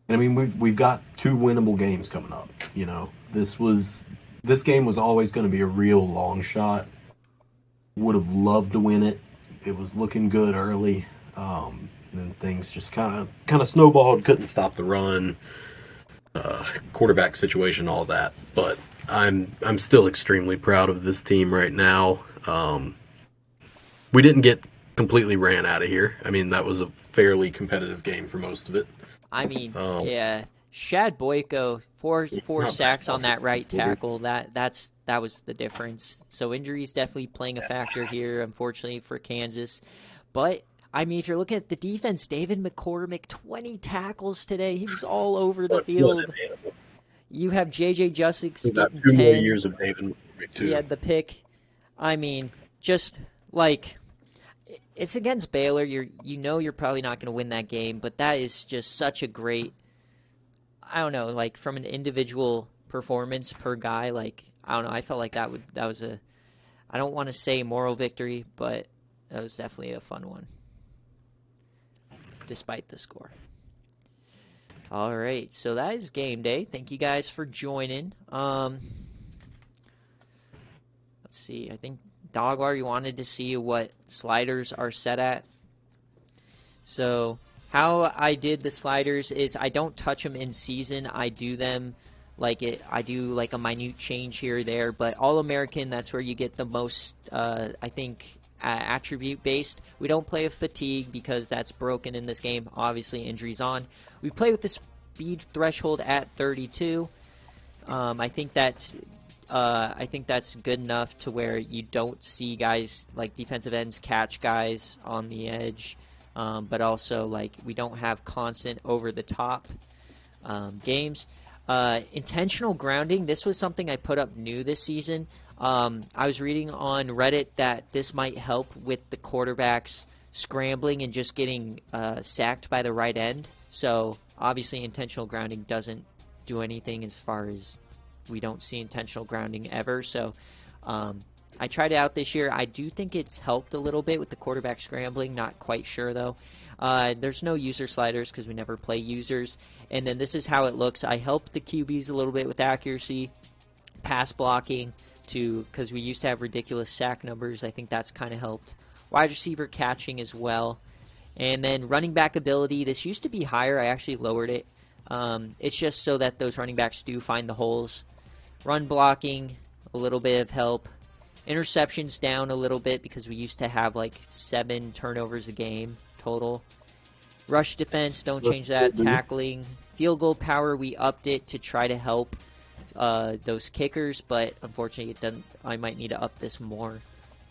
I mean, we've got 2 winnable games coming up. This game was always going to be a real long shot. Would have loved to win it. It was looking good early. And then things just kind of snowballed. Couldn't stop the run, quarterback situation, all that. But I'm still extremely proud of this team right now. We didn't get completely ran out of here. I mean, that was a fairly competitive game for most of it. I mean, yeah, Shad Boyko, four sacks on that right tackle. That was the difference. So injuries definitely playing a factor here, unfortunately for Kansas. But I mean, if you're looking at the defense, David McCormick, 20 tackles today. He was all over the field. You have JJ Justice getting 10. 2 more years of David McCormick, too. He had the pick. I mean, just like it's against Baylor. You're probably not going to win that game, but that is just such a great. I don't know, like from an individual performance per guy. Like I don't know. I felt like that was a. I don't want to say moral victory, but that was definitely a fun one. Despite the score. All right, so that is game day. Thank you guys for joining. Let's see. I think Dogwar, you wanted to see what sliders are set at. So how I did the sliders is I don't touch them in season. I do them like it. I do like a minute change here or there, but All-American, that's where you get the most, I think, attribute-based. We don't play with fatigue because that's broken in this game. Obviously, injuries on. We play with the speed threshold at 32. I think that's good enough to where you don't see guys like defensive ends catch guys on the edge, but also like we don't have constant over-the-top games. Intentional grounding, this was something I put up new this season. I was reading on Reddit that this might help with the quarterbacks scrambling and just getting sacked by the right end. So obviously intentional grounding doesn't do anything as far as we don't see intentional grounding ever. So I tried it out this year. I do think it's helped a little bit with the quarterback scrambling. Not quite sure though. There's no user sliders because we never play users. And then this is how it looks. I helped the QBs a little bit with accuracy, pass blocking, because we used to have ridiculous sack numbers. I think that's kind of helped. Wide receiver catching as well. And then running back ability. This used to be higher. I actually lowered it. It's just so that those running backs do find the holes. Run blocking, a little bit of help. Interceptions down a little bit because we used to have like 7 turnovers a game total. Rush defense, don't change that. Tackling. Field goal power, we upped it to try to help those kickers, but unfortunately it doesn't. I might need to up this more.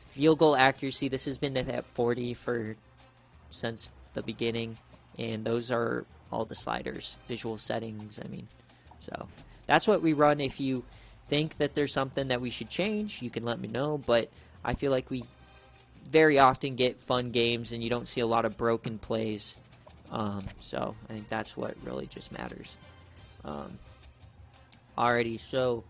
Field goal accuracy, this has been at 40 since the beginning, and those are all the sliders, visual settings, I mean. So that's what we run. If you think that there's something that we should change, you can let me know, but I feel like we very often get fun games and you don't see a lot of broken plays. So I think that's what really just matters. Alrighty, so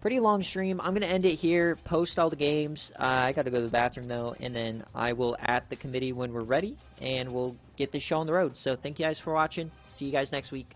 pretty long stream. I'm going to end it here, post all the games. I got to go to the bathroom though, and then I will at the committee when we're ready, and we'll get this show on the road. So thank you guys for watching. See you guys next week.